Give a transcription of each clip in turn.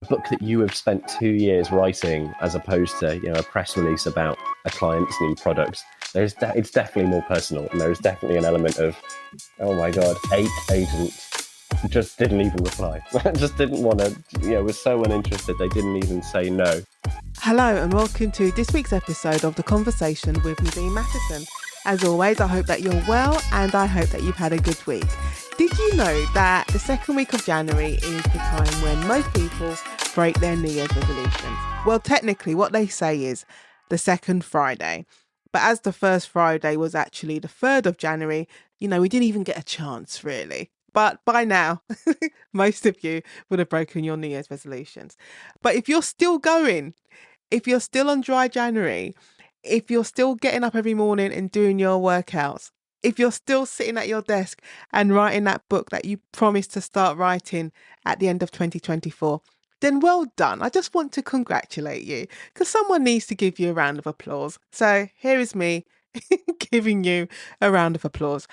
book that you have spent 2 years writing, as opposed to a press release about a client's new product, it's definitely more personal, and there's definitely an element of, oh my god, 8 agents just didn't even reply. Just didn't want to, was so uninterested they didn't even say no. Hello and welcome to this week's episode of The Conversation with Nadine Mattison. As always, I hope that you're well and I hope that you've had a good week. Did you know that the second week of January is the time when most people break their New Year's resolutions? Well, technically what they say is the second Friday. But as the first Friday was actually the 3rd of January, we didn't even get a chance really. But by now, most of you would have broken your New Year's resolutions. But if you're still going, if you're still on dry January, if you're still getting up every morning and doing your workouts, if you're still sitting at your desk and writing that book that you promised to start writing at the end of 2024, then well done. I just want to congratulate you because someone needs to give you a round of applause. So here is me giving you a round of applause.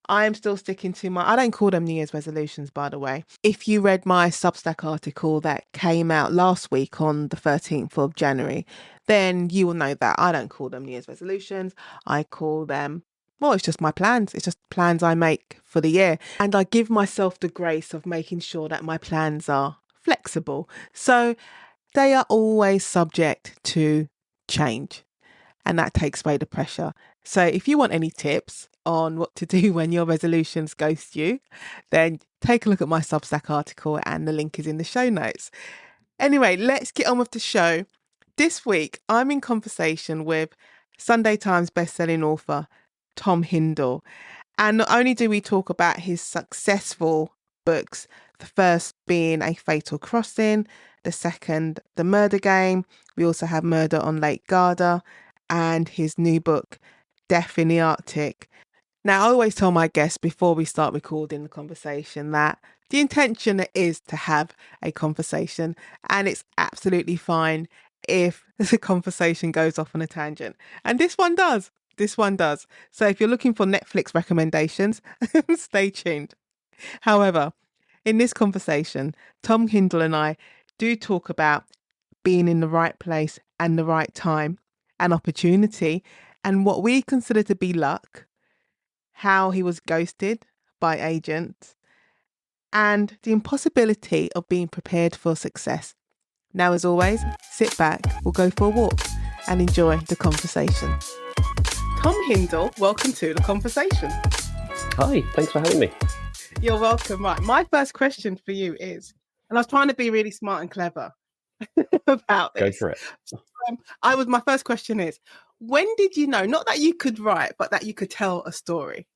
I am still sticking to I don't call them New Year's resolutions, by the way. If you read my Substack article that came out last week on the 13th of January, then you will know that I don't call them New Year's resolutions. I call them, it's just my plans. It's just plans I make for the year. And I give myself the grace of making sure that my plans are flexible. So they are always subject to change. And that takes away the pressure. So if you want any tips on what to do when your resolutions ghost you, then take a look at my Substack article and the link is in the show notes. Anyway, let's get on with the show. This week, I'm in conversation with Sunday Times bestselling author Tom Hindle. And not only do we talk about his successful books, the first being A Fatal Crossing, the second, The Murder Game. We also have Murder on Lake Garda, and his new book, Death in the Arctic. Now, I always tell my guests before we start recording the conversation that the intention is to have a conversation, and it's absolutely fine if the conversation goes off on a tangent. And this one does. So if you're looking for Netflix recommendations, stay tuned. However, in this conversation, Tom Hindle and I do talk about being in the right place and the right time, an opportunity, and what we consider to be luck, how he was ghosted by agents, and the impossibility of being prepared for success. Now, as always, sit back, we'll go for a walk and enjoy the conversation. Tom Hindle, welcome to The Conversation. Hi, thanks for having me. You're welcome. Right, my first question for you is, and I was trying to be really smart and clever about this. Go for it. My first question is, when did you know, not that you could write, but that you could tell a story?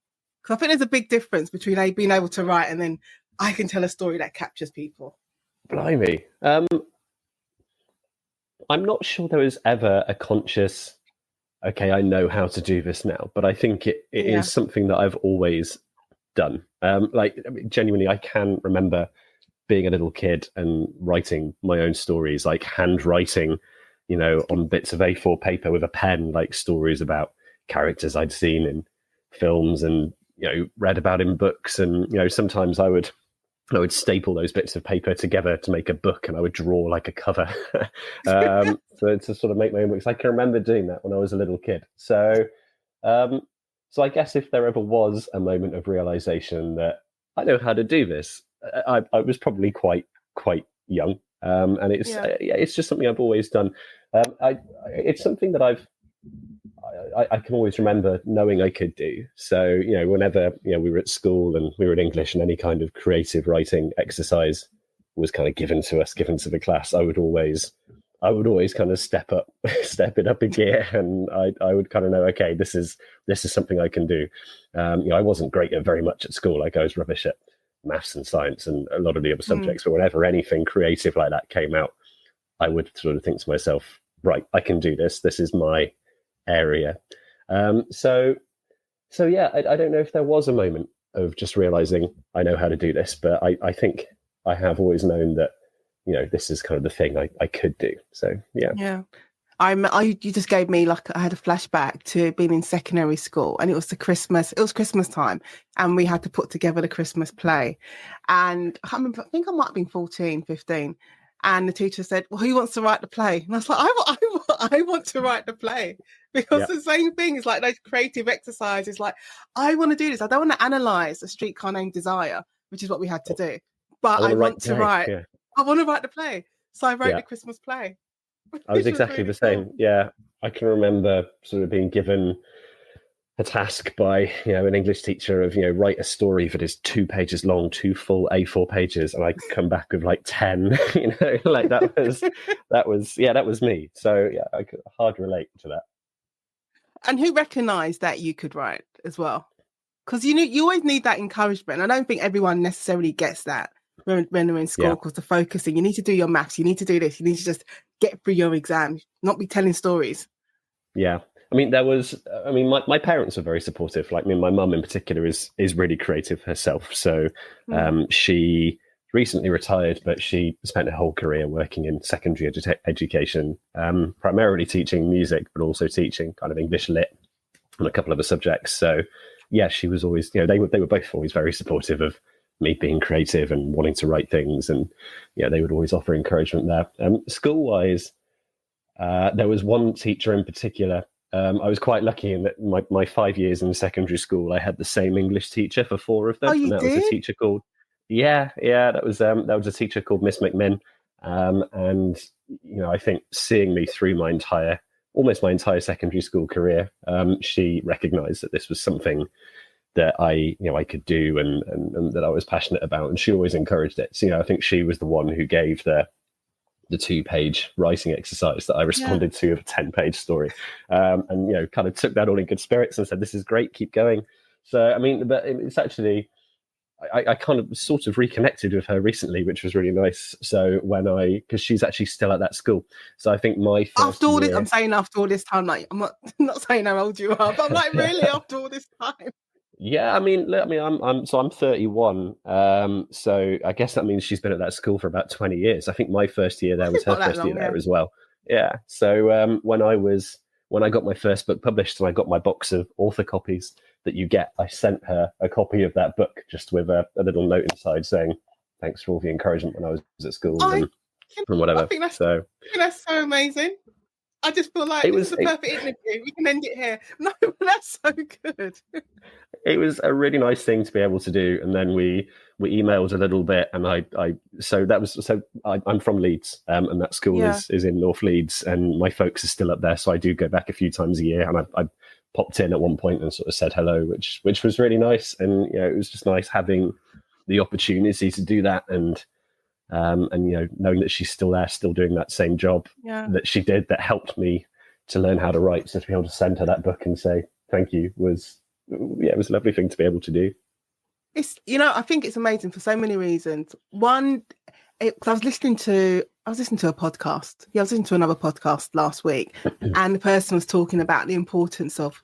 Because I think there's a big difference between being able to write and then I can tell a story that captures people. Blimey. I'm not sure there was ever a conscious, okay, I know how to do this now, but I think it is something that I've always done. Genuinely, I can remember being a little kid and writing my own stories, like handwriting, on bits of A4 paper with a pen, like stories about characters I'd seen in films and, read about in books. And, sometimes I would staple those bits of paper together to make a book, and I would draw like a cover to sort of make my own books. I can remember doing that when I was a little kid. So I guess if there ever was a moment of realization that I know how to do this, I was probably quite young. And it's just something I've always done. It's something that I can always remember knowing I could do. So, whenever, we were at school and we were in English and any kind of creative writing exercise was kind of given to the class, I would always kind of step it up a gear, and I would kind of know, okay, this is something I can do. I wasn't great at very much at school. Like, I was rubbish at maths and science and a lot of the other subjects, but whenever anything creative like that came out, I would sort of think to myself, right, I can do this. This is my area. So yeah, I don't know if there was a moment of just realizing I know how to do this, but I think I have always known that, this is kind of the thing I could do. So yeah. Yeah. You just gave me, I had a flashback to being in secondary school, and it was Christmas time, and we had to put together the Christmas play. And I think I might have been 14, 15. And the teacher said, well, who wants to write the play? And I was like, I want to write the play, because the same thing is like those creative exercises. Like, I want to do this. I don't want to analyze A Streetcar Named Desire, which is what we had to do. But I want to write. Yeah. I want to write the play. So I wrote the Christmas play. I was exactly the same. Cool. Yeah. I can remember sort of being given a task by an English teacher of write a story that is 2 pages long, 2 full A4 pages, and I come back with like 10. Like that was me. So yeah, I could hard relate to that. And who recognised that you could write as well? Because you always need that encouragement. I don't think everyone necessarily gets that when they're in school, because the focusing, you need to do your maths, you need to do this, you need to just get through your exam, not be telling stories. Yeah. I mean, my parents are very supportive. Like, my mum in particular is really creative herself. So she recently retired, but she spent her whole career working in secondary education, primarily teaching music, but also teaching kind of English lit and a couple of other subjects. So yeah, she was always, they were both always very supportive of me being creative and wanting to write things. And they would always offer encouragement there. School-wise, there was one teacher in particular. I was quite lucky in that my 5 years in secondary school, I had the same English teacher for 4 of them. Oh, you and that did? was a teacher called that was a teacher called Miss McMinn. And I think seeing me through almost my entire secondary school career, she recognised that this was something that I could do and that I was passionate about, and she always encouraged it. So I think she was the one who gave the 2-page writing exercise that I responded to of a 10-page story, and kind of took that all in good spirits and said, this is great, keep going. So I mean, but it's actually, I kind of sort of reconnected with her recently, which was really nice. So because she's actually still at that school, so I think my first after all year, this, I'm saying after all this time, like I'm not saying how old you are, but I'm like, really, after all this time. Yeah, I'm 31. So I guess that means she's been at that school for about 20 years. I think my first year there was her first year there as well. Yeah. So when I got my first book published and I got my box of author copies that you get, I sent her a copy of that book just with a little note inside saying, thanks for all the encouragement when I was at school and whatever. I think that's so amazing. I just feel like this is the perfect interview. We can end it here. No, that's so good. It was a really nice thing to be able to do, and then we emailed a little bit, and I'm from Leeds, and that school is in North Leeds, and my folks are still up there, so I do go back a few times a year, and I popped in at one point and sort of said hello, which was really nice, and it was just nice having the opportunity to do that, and knowing that she's still there, still doing that same job that she did, that helped me to learn how to write. So to be able to send her that book and say thank you was a lovely thing to be able to do. It's I think it's amazing for so many reasons. One, I was listening to a podcast. I was listening to another podcast last week, and the person was talking about the importance of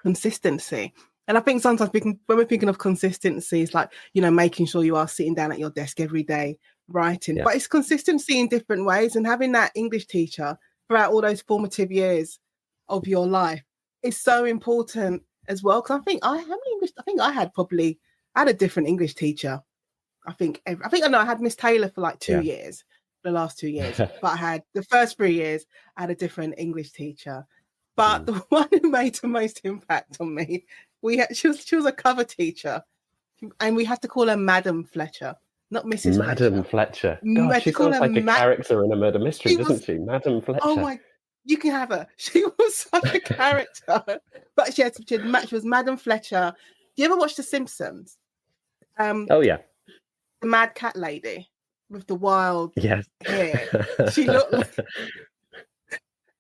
consistency. And I think sometimes when we're thinking of consistency, it's like making sure you are sitting down at your desk every day writing, but it's consistency in different ways, and having that English teacher throughout all those formative years of your life is so important as well. Because I had a different English teacher. I had Miss Taylor for like 2 years, the last 2 years, but I had the first 3 years I had a different English teacher. But the one who made the most impact on me, she was a cover teacher, and we had to call her Madam Fletcher. Not Mrs. Madam Fletcher. God, she sounds like a character in a murder mystery, doesn't she? Madam Fletcher. Oh my! You can have her. She was such a character. But she was Madam Fletcher. Do you ever watch The Simpsons? Oh yeah. The mad cat lady with the wild hair. She looked like.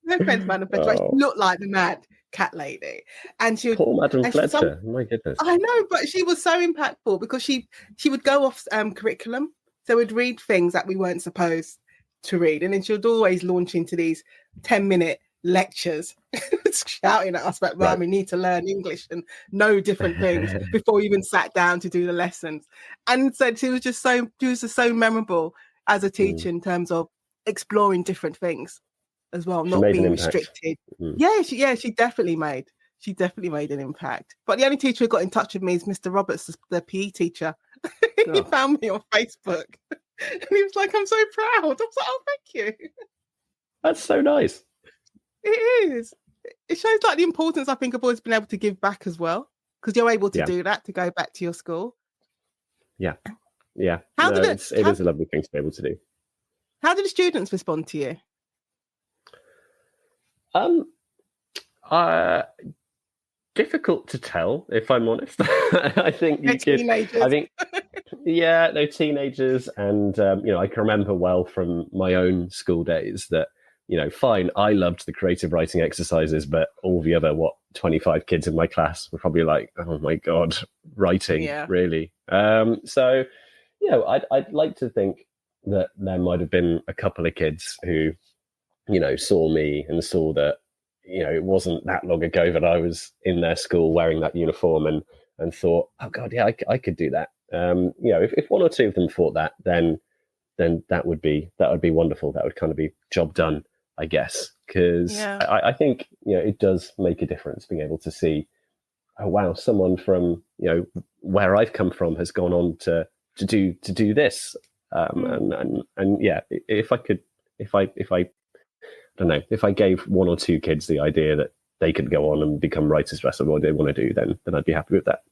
No offense, Madam Fletcher. But she looked like the mad cat lady, and she would. Poor Madam Fletcher. My goodness. I know, but she was so impactful because she would go off curriculum, so we'd read things that we weren't supposed to read, and then she would always launch into these 10-minute lectures, shouting at us about, "Well, we need to learn English and know different things before we even sat down to do the lessons." And so she was just so memorable as a teacher in terms of exploring different things as well, not being restricted. She definitely made an impact. But the only teacher who got in touch with me is Mr. Roberts, the PE teacher. He found me on Facebook. And he was like, I'm so proud. I was like, oh, thank you. That's so nice. It is. It shows like the importance, I think, of always being able to give back as well, because you're able to do that, to go back to your school. Yeah. Yeah. It is a lovely thing to be able to do. How did the students respond to you? Difficult to tell, if I'm honest. I think you could. Teenagers. I think, yeah, no teenagers, and I can remember well from my own school days that, fine, I loved the creative writing exercises, but all the other 25 kids in my class were probably like, oh my god, writing, really. So, I'd like to think that there might have been a couple of kids who, saw me and saw that, it wasn't that long ago that I was in their school wearing that uniform and thought, oh God, yeah, I could do that. If one or two of them thought that, then that would be wonderful. That would kind of be job done, I guess. Because I think, it does make a difference being able to see, oh wow, someone from, where I've come from has gone on to do this. And yeah, if I gave one or two kids the idea that they could go on and become writers the rest of what they want to do, then I'd be happy with that.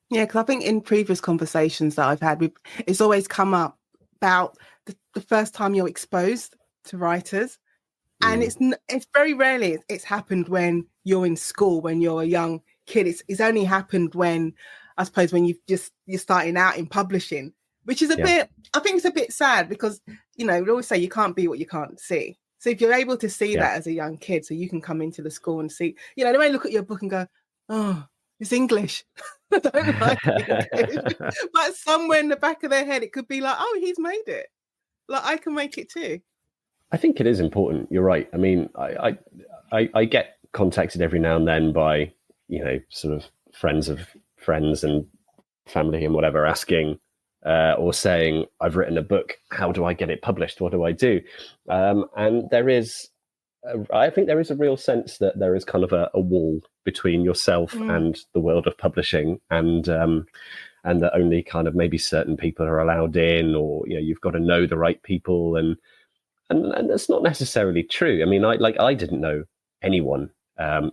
Yeah, because I think in previous conversations that I've had, it's always come up about the first time you're exposed to writers. And it's very rarely it's happened when you're in school, when you're a young kid. It's only happened when, I suppose, when you're starting out in publishing, which is I think it's a bit sad because, we always say you can't be what you can't see. So if you're able to see that as a young kid, so you can come into the school and see, they may look at your book and go, oh, it's English. I don't like English. But somewhere in the back of their head, it could be like, oh, he's made it. Like, I can make it too. I think it is important. You're right. I mean, I get contacted every now and then by, sort of friends of friends and family and whatever, asking, or saying, I've written a book, how do I get it published? What do I do? And I think there is a real sense that there is kind of a wall between yourself and the world of publishing, and that only kind of maybe certain people are allowed in, or, you've got to know the right people. And that's not necessarily true. I mean, I didn't know anyone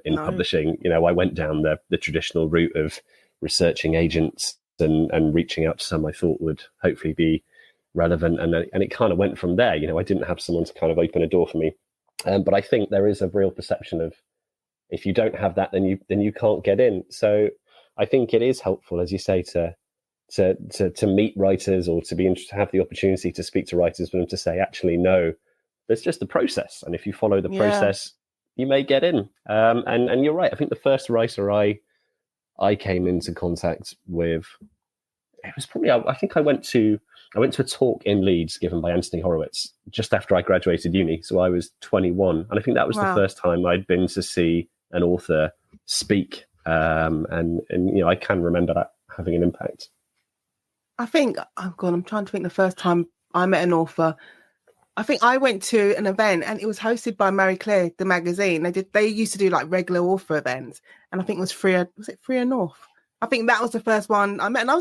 in publishing. I went down the traditional route of researching agents and reaching out to some I thought would hopefully be relevant, and it kind of went from there. I didn't have someone to kind of open a door for me, but I think there is a real perception of, if you don't have that, then you can't get in. So I think it is helpful, as you say, to meet writers, or to have the opportunity to speak to writers, for them to say, actually, no, there's just a process, and if you follow the process, you may get in. And you're right. I think the first writer I came into contact with, it was probably, I think I went to a talk in Leeds given by Anthony Horowitz just after I graduated uni. So I was 21. And I think that was the first time I'd been to see an author speak. And I can remember that having an impact. I think, I'm trying to think the first time I met an author. I think I went to an event and it was hosted by Marie Claire, the magazine. They used to do like regular author events, and I think it was Freya North? I think that was the first one I met, and I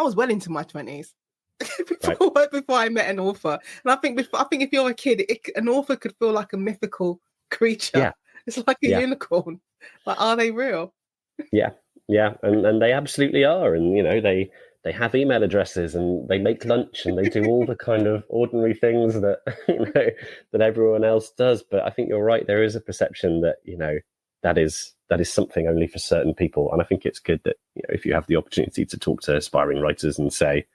was well into my 20s before I met an author. And I think if you're a kid, an author could feel like a mythical creature. Yeah. It's like a unicorn. Like, are they real? Yeah, and they absolutely are. And they have email addresses, and they make lunch, and they do all the kind of ordinary things that that everyone else does. But I think you're right. There is a perception that that is something only for certain people, and I think it's good that if you have the opportunity to talk to aspiring writers and say,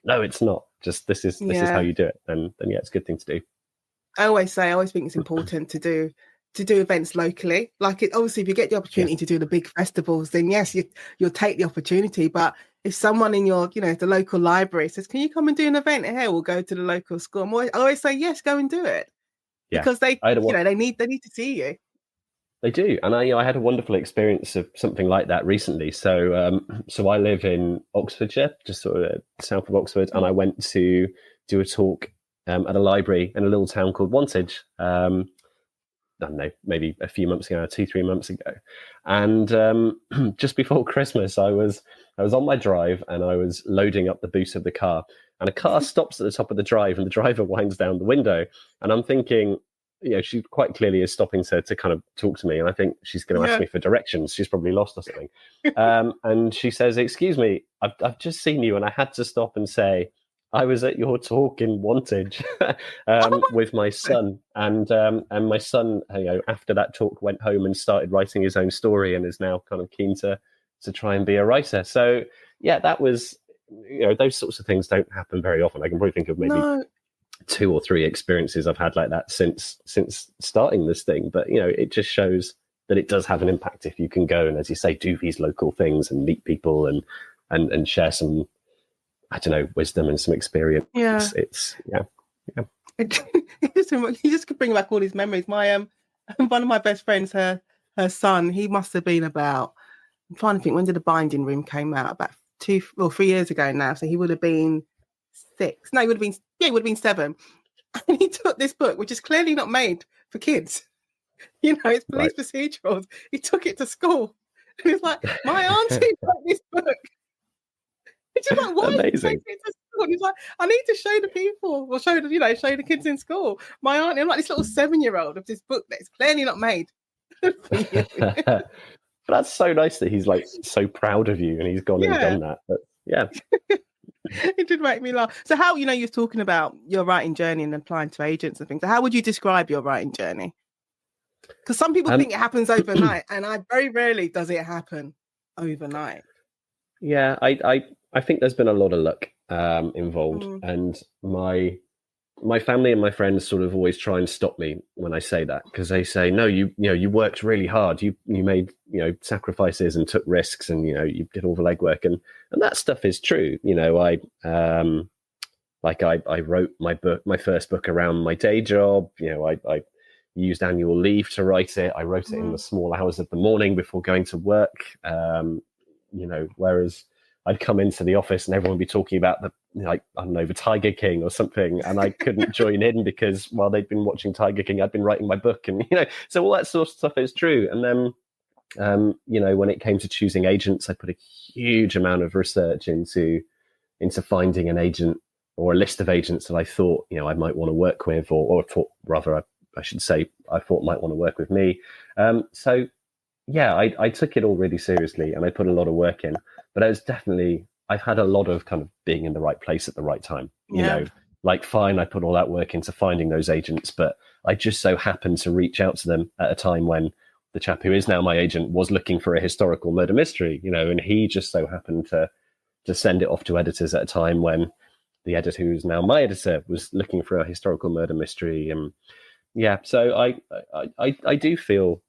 no, it's not. Just this is how you do it. Then yeah, it's a good thing to do. I always think it's important to do events locally. Like, obviously, if you get the opportunity to do the big festivals, then yes, you'll take the opportunity. But if someone in your, the local library says, can you come and do an event here? We'll go to the local school. I always say, yes, go and do it. Yeah. Because they need to see you. They do. And I had a wonderful experience of something like that recently. So I live in Oxfordshire, just sort of south of Oxford. And I went to do a talk at a library in a little town called Wantage. I don't know, maybe a few months ago, 2-3 months ago. And just before Christmas, I was on my drive, and I was loading up the boot of the car, and a car stops at the top of the drive, and the driver winds down the window, and I'm thinking, she quite clearly is stopping to kind of talk to me, and I think she's going to ask me for directions. She's probably lost or something. And she says, "Excuse me, I've just seen you, and I had to stop and say I was at your talk in Wantage with my son, and my son, after that talk, went home and started writing his own story, and is now kind of keen to try and be a writer." So yeah, that was, those sorts of things don't happen very often. I can probably think of maybe 2 or 3 experiences I've had like that since starting this thing. But it just shows that it does have an impact if you can go and, as you say, do these local things and meet people and share some, I don't know, wisdom and some experience. Yeah. It's You just could bring back all these memories. My one of my best friends, her son, he must have been about, I'm trying to think, when did The Binding Room came out? About 2 or 3 years ago now. So he would have been 6. No, he would have been 7. And he took this book, which is clearly not made for kids. It's police procedurals. He took it to school. And he's like, my auntie wrote this book. It's just like, why? Amazing. And he's like, I need to show the people, or show the kids in school. My auntie, I'm like this little 7-year-old of this book that's clearly not made for you. But that's so nice that he's like so proud of you, and he's gone and done that. But yeah. It did make me laugh. So how, you're talking about your writing journey and applying to agents and things. So how would you describe your writing journey? Because some people think it happens overnight, and very rarely does it happen overnight. Yeah, I think there's been a lot of luck involved, and my family and my friends sort of always try and stop me when I say that, because they say, no, you worked really hard, you made sacrifices and took risks, and you did all the legwork, and that stuff is true. I wrote my first book around my day job. I used annual leave to write it. I wrote it in the small hours of the morning before going to work. Whereas I'd come into the office and everyone would be talking about the Tiger King or something, and I couldn't join in because while they'd been watching Tiger King, I'd been writing my book, and so all that sort of stuff is true. And then when it came to choosing agents, I put a huge amount of research into finding an agent, or a list of agents that I thought I might want to work with, or thought, rather I should say, I thought might want to work with me. So yeah, I took it all really seriously, and I put a lot of work in. But I've had a lot of kind of being in the right place at the right time. Fine, I put all that work into finding those agents, but I just so happened to reach out to them at a time when the chap who is now my agent was looking for a historical murder mystery, and he just so happened to send it off to editors at a time when the editor who's now my editor was looking for a historical murder mystery. And so I do feel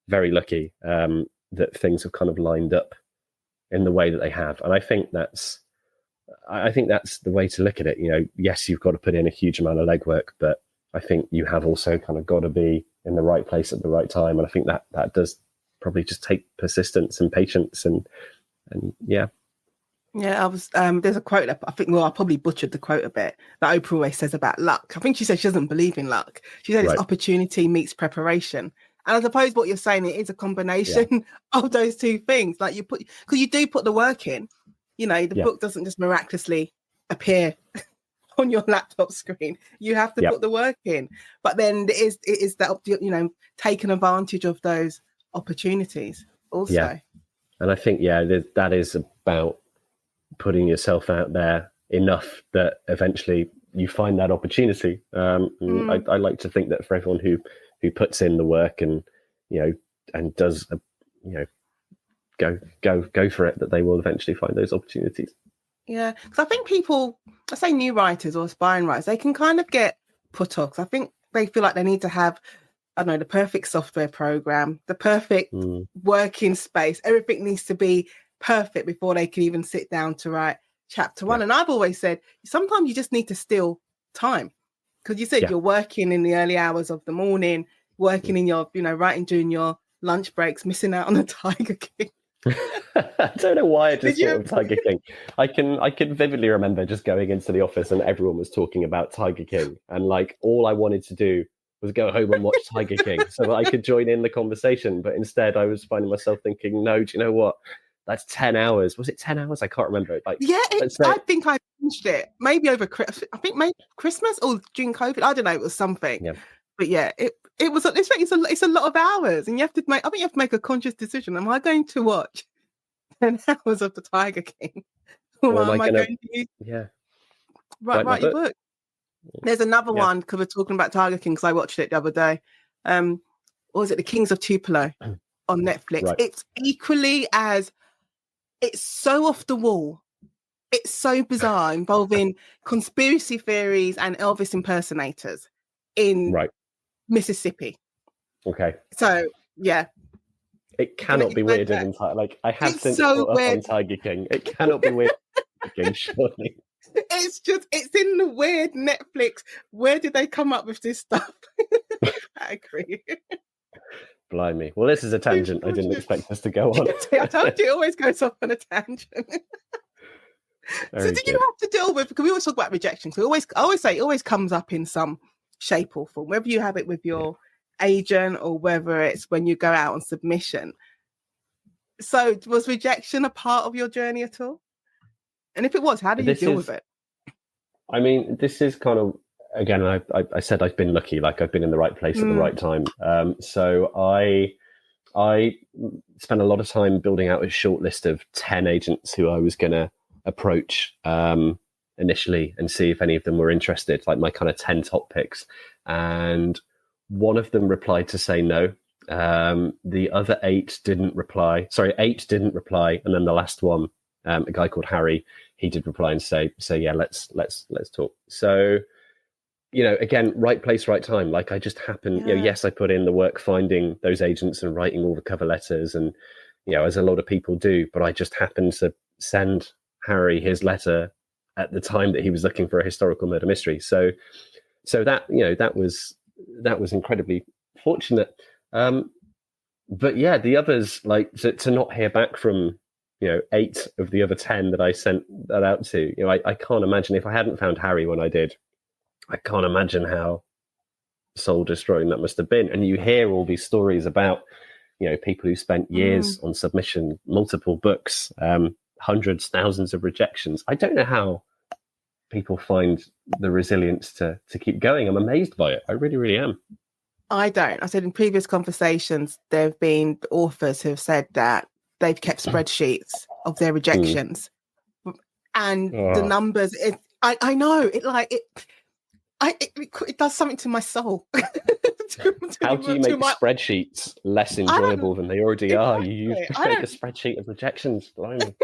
very lucky that things have kind of lined up in the way that they have, and I think that's the way to look at it. Yes, you've got to put in a huge amount of legwork, but I think you have also kind of got to be in the right place at the right time, and I think that does probably just take persistence and patience, and yeah. Yeah, I was. There's a quote that I think. Well, I probably butchered the quote a bit, that Oprah always says about luck. I think she said she doesn't believe in luck. She said it's opportunity meets preparation. And I suppose what you're saying, it is a combination of those two things. Like because you do put the work in. The book doesn't just miraculously appear on your laptop screen. You have to put the work in. But then it is that taking advantage of those opportunities also. Yeah. And I think that is about putting yourself out there enough that eventually you find that opportunity. I like to think that for everyone who puts in the work and and does go for it, that they will eventually find those opportunities. Yeah, because I think people, I say new writers or aspiring writers, they can kind of get put off. I think they feel like they need to have, I don't know, the perfect software program, the perfect working space. Everything needs to be perfect before they can even sit down to write chapter 1. And I've always said, sometimes you just need to steal time. Because you said you're working in the early hours of the morning, working in your, writing during your lunch breaks, missing out on the Tiger King. I don't know why I just thought of Tiger King. I can vividly remember just going into the office and everyone was talking about Tiger King, and all I wanted to do was go home and watch Tiger King so that I could join in the conversation. But instead, I was finding myself thinking, no, do you know what? That's 10 hours. Was it 10 hours? I can't remember. I think I binged it. Maybe over Christmas. I think maybe Christmas or during COVID. I don't know. It was something. Yeah. But yeah, it was. It's a lot of hours, and you have to make. I think you have to make a conscious decision. Am I going to watch 10 hours of the Tiger King, or am I going to write your book? There's another one because we're talking about Tiger King. Because I watched it the other day. What was it? The Kings of Tupelo on Netflix. Right. It's equally as. It's so off the wall. It's so bizarre, involving conspiracy theories and Elvis impersonators in Mississippi. Okay. So, yeah. It cannot be weirder than like I have since brought up on Tiger King. It cannot be weird again, surely. It's in the weird Netflix. Where did they come up with this stuff? I agree. Blimey. Well, this is a tangent I didn't expect us to go on. I told you it always goes off on a tangent. So did you have to deal with, because we always talk about rejection, so I always say it always comes up in some shape or form, whether you have it with your agent or whether it's when you go out on submission. So was rejection a part of your journey at all? And if it was, how did you deal with it? I mean, this is kind of, again, I said I've been lucky, like I've been in the right place at the right time. So I spent a lot of time building out a short list of 10 agents who I was going to approach initially and see if any of them were interested, like my kind of 10 top picks. And one of them replied to say no. The other 8 didn't reply. Sorry, 8 didn't reply. And then the last one, a guy called Harry, he did reply and say, yeah, let's talk. So, you know, again, right place, right time. Like I just happened, you know, yes, I put in the work finding those agents and writing all the cover letters and, you know, as a lot of people do, but I just happened to send Harry his letter at the time that he was looking for a historical murder mystery. So that, you know, that was incredibly fortunate. But yeah, the others, like to not hear back from, you know, 8 of the other 10 that I sent that out to, you know, I can't imagine if I hadn't found Harry when I did, I can't imagine how soul destroying that must have been. And you hear all these stories about, you know, people who spent years on submission, multiple books, hundreds, thousands of rejections. I don't know how people find the resilience to keep going. I'm amazed by it. I really, really am. I don't. I said in previous conversations, there have been authors who have said that they've kept spreadsheets of their rejections. And the numbers, I know, it does something to my soul. How do you make spreadsheets less enjoyable than they already are? You create a spreadsheet of rejections. Blimey.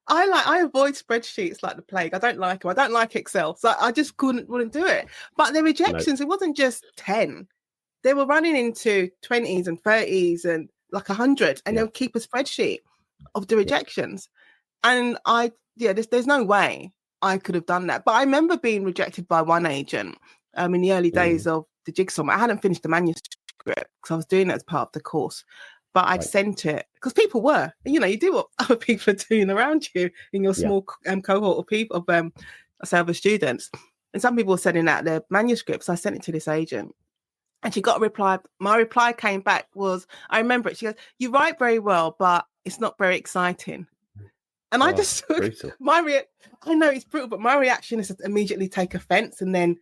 I avoid spreadsheets like the plague. I don't like them. I don't like Excel. So I just wouldn't do it. But the rejections, It wasn't just 10. They were running into 20s and 30s and like 100. And they would keep a spreadsheet of the rejections. And there's no way I could have done that. But I remember being rejected by one agent in the early days of the Jigsaw. I hadn't finished the manuscript because I was doing it as part of the course. But I'd sent it because people were, you know, you do what other people are doing around you in your small cohort of people, of other students. And some people were sending out their manuscripts. I sent it to this agent and she got a reply. My reply came back was, I remember it. She goes, "You write very well, but it's not very exciting." And I just took I know it's brutal, but my reaction is to immediately take offense and then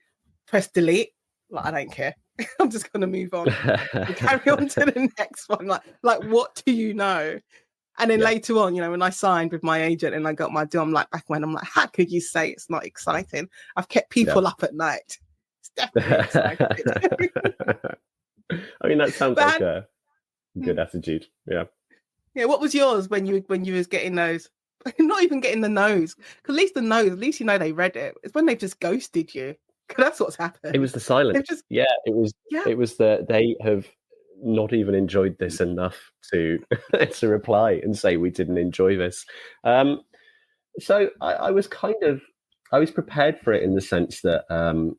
press delete. Like, I don't care. I'm just going to move on and carry on to the next one. Like, what do you know? And then later on, you know, when I signed with my agent and I got my deal, I'm like, back when I'm like, how could you say it's not exciting? I've kept people up at night. It's definitely exciting. I mean, that sounds like a good attitude. Yeah. Yeah. What was yours when you was getting those? Not even getting the no's. At least the no's, at least you know they read it. It's when they've just ghosted you. Because that's what's happened. It was the silence. It was that they have not even enjoyed this enough to to reply and say we didn't enjoy this. So I was prepared for it in the sense that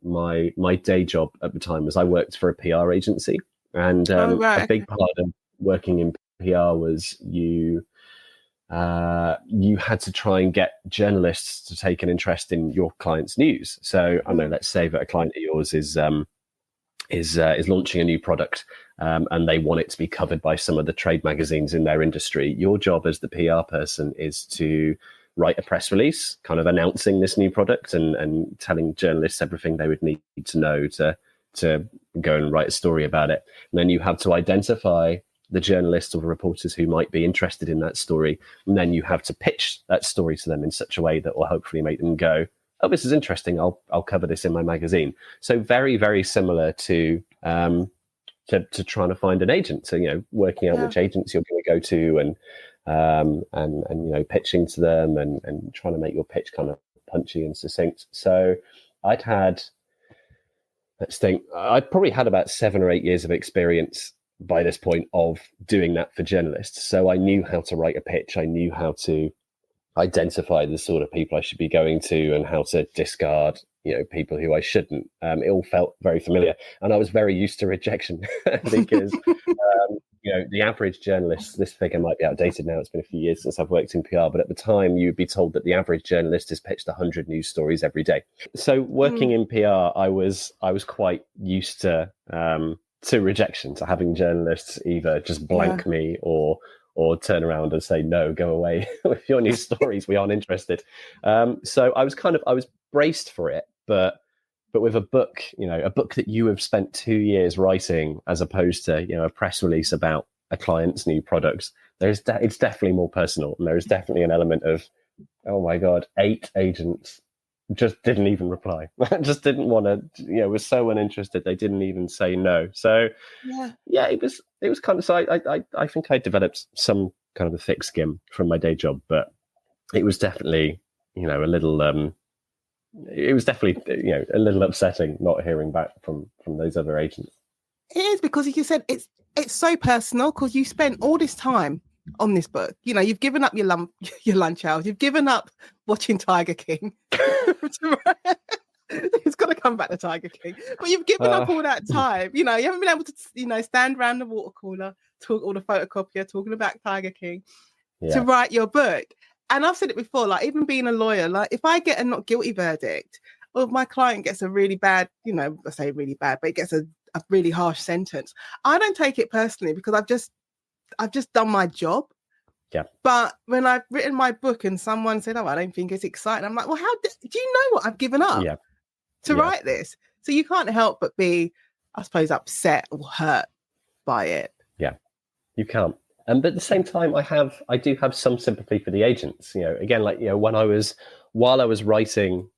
my day job at the time was I worked for a PR agency, and a big part of working in PR was you had to try and get journalists to take an interest in your client's news. So I don't know, let's say that a client of yours is launching a new product, and they want it to be covered by some of the trade magazines in their industry. Your job as the PR person is to write a press release kind of announcing this new product and telling journalists everything they would need to know to go and write a story about it. And then you have to identify the journalists or the reporters who might be interested in that story. And then you have to pitch that story to them in such a way that will hopefully make them go, oh, this is interesting. I'll cover this in my magazine. So very, very similar to trying to find an agent. So, working out which agents you're going to go to and pitching to them and trying to make your pitch kind of punchy and succinct. So I'd probably had about 7 or 8 years of experience by this point of doing that for journalists. So I knew how to write a pitch. I knew how to identify the sort of people I should be going to and how to discard, people who I shouldn't. It all felt very familiar. And I was very used to rejection because, the average journalist, this figure might be outdated now. It's been a few years since I've worked in PR, but at the time you'd be told that the average journalist is pitched 100 news stories every day. So working in PR, I was quite used to rejection, to having journalists either just blank me or turn around and say, no, go away with your news stories. We aren't interested. So I was braced for it, but with a book, a book that you have spent 2 years writing, as opposed to, a press release about a client's new product, it's definitely more personal. And there's definitely an element of, oh my God, 8 agents just didn't even reply. Just didn't want to, was so uninterested. They didn't even say no. So it was kind of, so I think I developed some kind of a thick skin from my day job, but it was definitely, a little, it was definitely, a little upsetting not hearing back from those other agents. It is, because as you said, it's so personal, because you spent all this time on this book. You've given up your lunch hours. You've given up watching Tiger King. It's got to come back to Tiger King. But you've given up all that time. You haven't been able to, stand around the water cooler, talk all the photocopier, talking about Tiger King to write your book. And I've said it before, like, even being a lawyer, like, if I get a not guilty verdict, or if my client gets a really bad, I say really bad, but it gets a really harsh sentence, I don't take it personally, because I've just done my job. Yeah. But when I've written my book and someone said, oh, I don't think it's exciting, I'm like, well, do you know what I've given up to write this? So you can't help but be, I suppose, upset or hurt by it. Yeah, you can't. But at the same time, I do have some sympathy for the agents. Again, like, while I was writing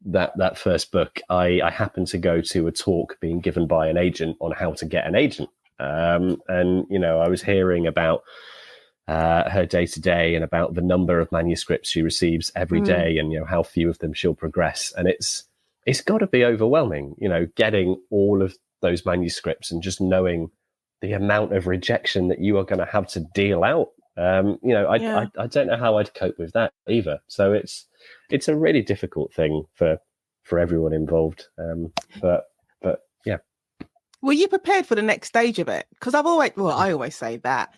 that first book, I happened to go to a talk being given by an agent on how to get an agent. And, I was hearing about her day to day and about the number of manuscripts she receives every day, and, how few of them she'll progress. And it's got to be overwhelming, getting all of those manuscripts and just knowing the amount of rejection that you are going to have to deal out. I don't know how I'd cope with that either. So it's a really difficult thing for everyone involved. But yeah. Were you prepared for the next stage of it? Because I always say that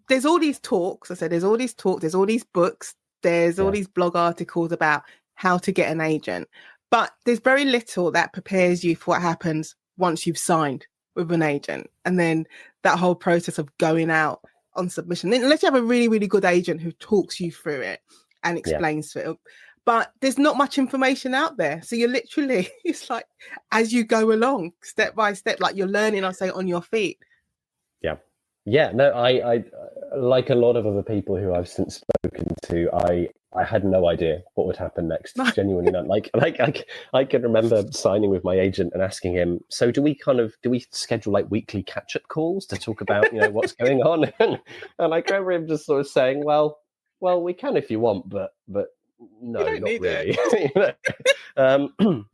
there's all these talks. I said, there's all these talks, there's all these books, there's all these blog articles about how to get an agent, but there's very little that prepares you for what happens once you've signed with an agent, and then that whole process of going out on submission, unless you have a really, really good agent who talks you through it and explains it. But there's not much information out there, so you're literally, it's like as you go along, step by step, like you're learning, I'll say, on your feet. No, I like a lot of other people who I've since spoken to, I had no idea what would happen next. Genuinely not. Like I can remember signing with my agent and asking him, so do we schedule like weekly catch-up calls to talk about, what's going on? And I remember him just sort of saying, well, we can if you want, but no, not really.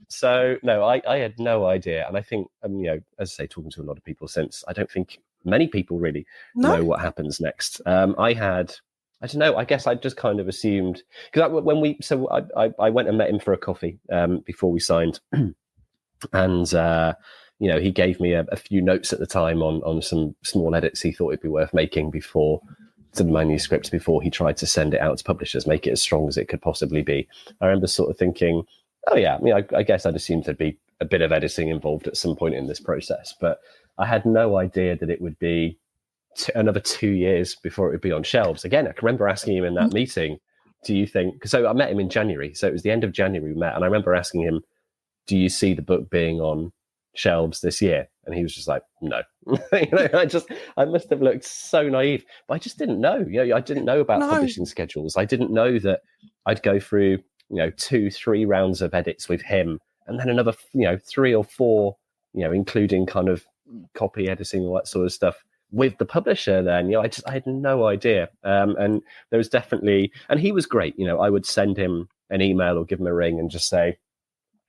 So no, I had no idea. And I think, as I say, talking to a lot of people since, I don't think many people really know what happens next. I don't know. I guess I just kind of assumed, because I went and met him for a coffee before we signed, and he gave me a few notes at the time on some small edits he thought it'd be worth making to the manuscripts before he tried to send it out to publishers, make it as strong as it could possibly be. I remember sort of thinking, oh yeah, I guess I'd assumed there'd be a bit of editing involved at some point in this process, but I had no idea that it would be another 2 years before it would be on shelves. Again, I can remember asking him in that meeting, do you think? So I met him in January. So it was the end of January we met. And I remember asking him, do you see the book being on shelves this year? And he was just like, no. I must have looked so naive, but I just didn't know. I didn't know about publishing schedules. I didn't know that I'd go through, 2-3 rounds of edits with him, and then another, 3 or 4, including kind of copy editing, all that sort of stuff with the publisher. Then, I had no idea. And there was definitely, and he was great. I would send him an email or give him a ring and just say,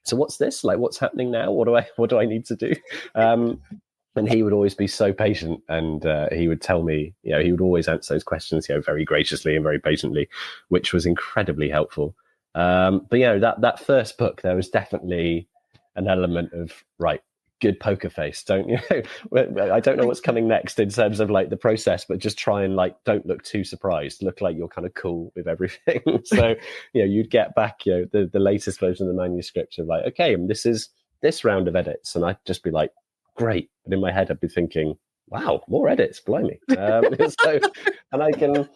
so what's this? Like, what's happening now? What do I need to do? And he would always be so patient, and he would tell me, he would always answer those questions, very graciously and very patiently, which was incredibly helpful. But that first book, there was definitely an element of, right, good poker face, don't you? I don't know what's coming next in terms of like the process, but just try and like don't look too surprised, look like you're kind of cool with everything. So you'd get back the latest version of the manuscript of like, okay, and this is this round of edits, and I'd just be like, great, but in my head I'd be thinking, wow, more edits, blimey. And I can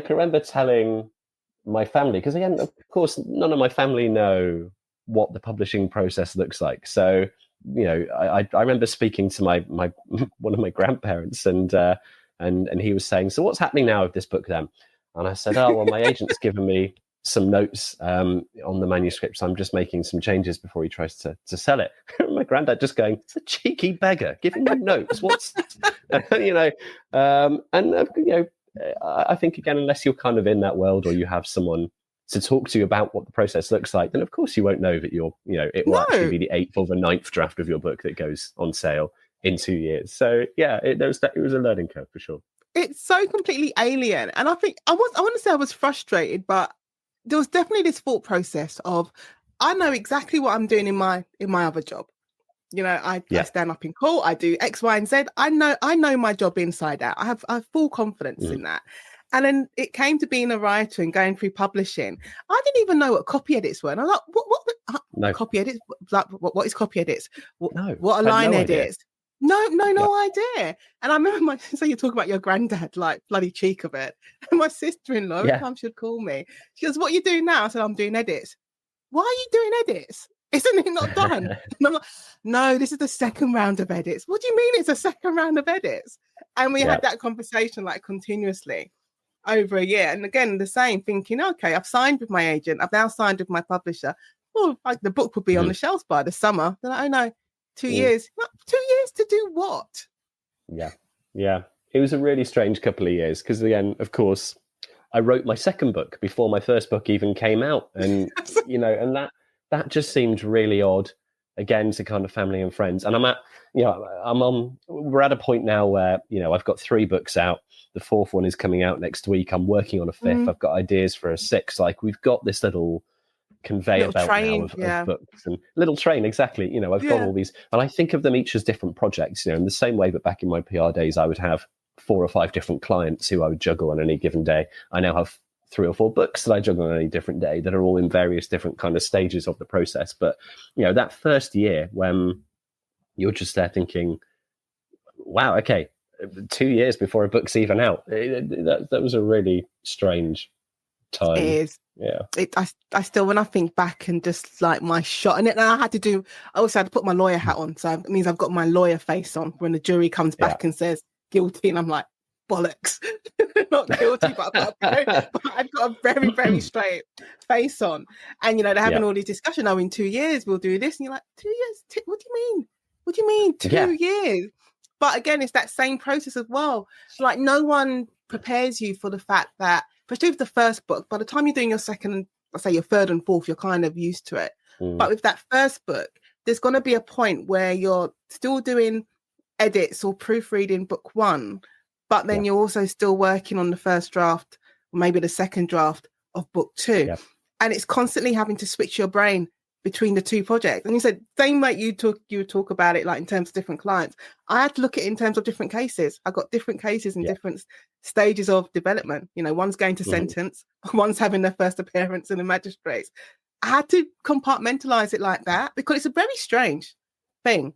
remember telling my family, because again, of course, none of my family know what the publishing process looks like. So I remember speaking to my one of my grandparents, and he was saying, so what's happening now with this book then? And I said, oh, well, my agent's given me some notes on the manuscript, so I'm just making some changes before he tries to sell it. My granddad just going, it's a cheeky beggar giving you notes. What's I think, again, unless you're kind of in that world or you have someone to talk to you about what the process looks like, then of course you won't know that it will actually be the 8th or the 9th draft of your book that goes on sale in 2 years. So yeah, it was a learning curve for sure. It's so completely alien, and I think I want to say I was frustrated, but there was definitely this thought process of, I know exactly what I'm doing in my other job. I stand up in court, I do X, Y, and Z. I know my job inside out. I have full confidence in that. And then it came to being a writer and going through publishing. I didn't even know what copy edits were. And I was like, what copy edits? Like, what is copy edits? What are line edits? No idea. And I remember so you talk about your granddad, like bloody cheek of it. And my sister-in-law, every time she'd call me, she goes, what are you doing now? I said, I'm doing edits. Why are you doing edits? Isn't it not done? And I'm like, no, this is the second round of edits. What do you mean it's a second round of edits? And we had that conversation like continuously over a year. And again, the same, thinking, okay, I've signed with my agent. I've now signed with my publisher. Well, like the book would be on the shelves by the summer. They're like, oh no, 2 years. 2 years to do what? Yeah. It was a really strange couple of years because, again, of course, I wrote my second book before my first book even came out. And, and that just seemed really odd, again, to kind of family and friends. And we're at a point now where, I've got 3 books out. The 4th one is coming out next week. I'm working on a 5th. I've got ideas for a 6th. Like, we've got this little conveyor belt now of books and little train. Exactly. I've got all these, and I think of them each as different projects, in the same way that back in my PR days, I would have 4 or 5 different clients who I would juggle on any given day. I now have 3 or 4 books that I juggle on any different day that are all in various different kind of stages of the process. But, that first year when you're just there thinking, wow, okay, 2 years before a book's even out, that was a really strange time. It is. Yeah. I still, when I think back and just like my shot, and I had to put my lawyer hat on. So it means I've got my lawyer face on when the jury comes back and says guilty. And I'm like, bollocks, not guilty, but I've got a very, very straight face on. And, they're having all these discussions. Oh, in 2 years, we'll do this. And you're like, 2 years? What do you mean? What do you mean 2 years? But again, it's that same process as well. Like, no one prepares you for the fact that, especially with the first book, by the time you're doing your second, let's say your 3rd and 4th, you're kind of used to it. But with that first book, there's going to be a point where you're still doing edits or proofreading book 1, but then you're also still working on the first draft, or maybe the second draft of book 2. Yeah. And it's constantly having to switch your brain between the 2 projects. And you said, same way you talk about it, like in terms of different clients. I had to look at it in terms of different cases. I got different cases in different stages of development. One's going to sentence, one's having their first appearance in the magistrates. I had to compartmentalize it like that because it's a very strange thing.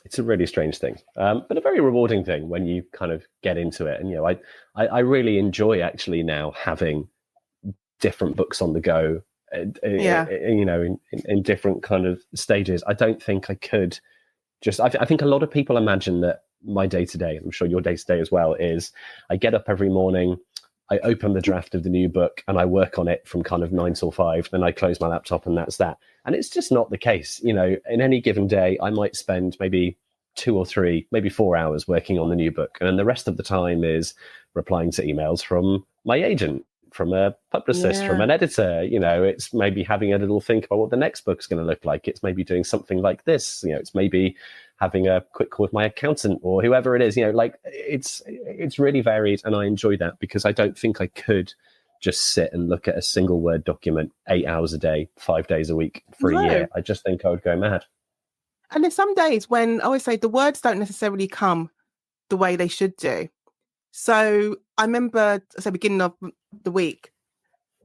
It's a really strange thing, but a very rewarding thing when you kind of get into it. And, I really enjoy actually now having different books on the go, you know, in different kind of stages. I don't think I could just, I think a lot of people imagine that my day-to-day, I'm sure your day-to-day as well, is I get up every morning, I open the draft of the new book and I work on it from kind of 9 till 5, then I close my laptop and that's that. And it's just not the case. You know, in any given day, I might spend maybe 2 or 3, maybe 4 hours working on the new book. And then the rest of the time is replying to emails from my agent, from a publicist, from an editor. You know, it's maybe having a little think about what the next book's going to look like. It's maybe doing something like this. You know, it's maybe having a quick call with my accountant or whoever it is. You know, like it's really varied, and I enjoy that because I don't think I could just sit and look at a single Word document 8 hours a day, 5 days a week for a year. I just think I would go mad. And there's some days when I always say the words don't necessarily come the way they should do. So I remember, beginning of the week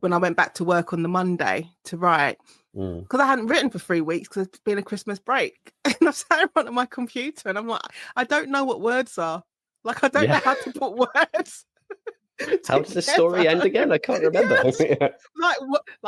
when I went back to work on the Monday to write, because I hadn't written for 3 weeks because it's been a Christmas break. And I sat in front of my computer and I'm like, I don't know what words are. Like, I don't know how to put words. How does the story end again? I can't remember. Yes.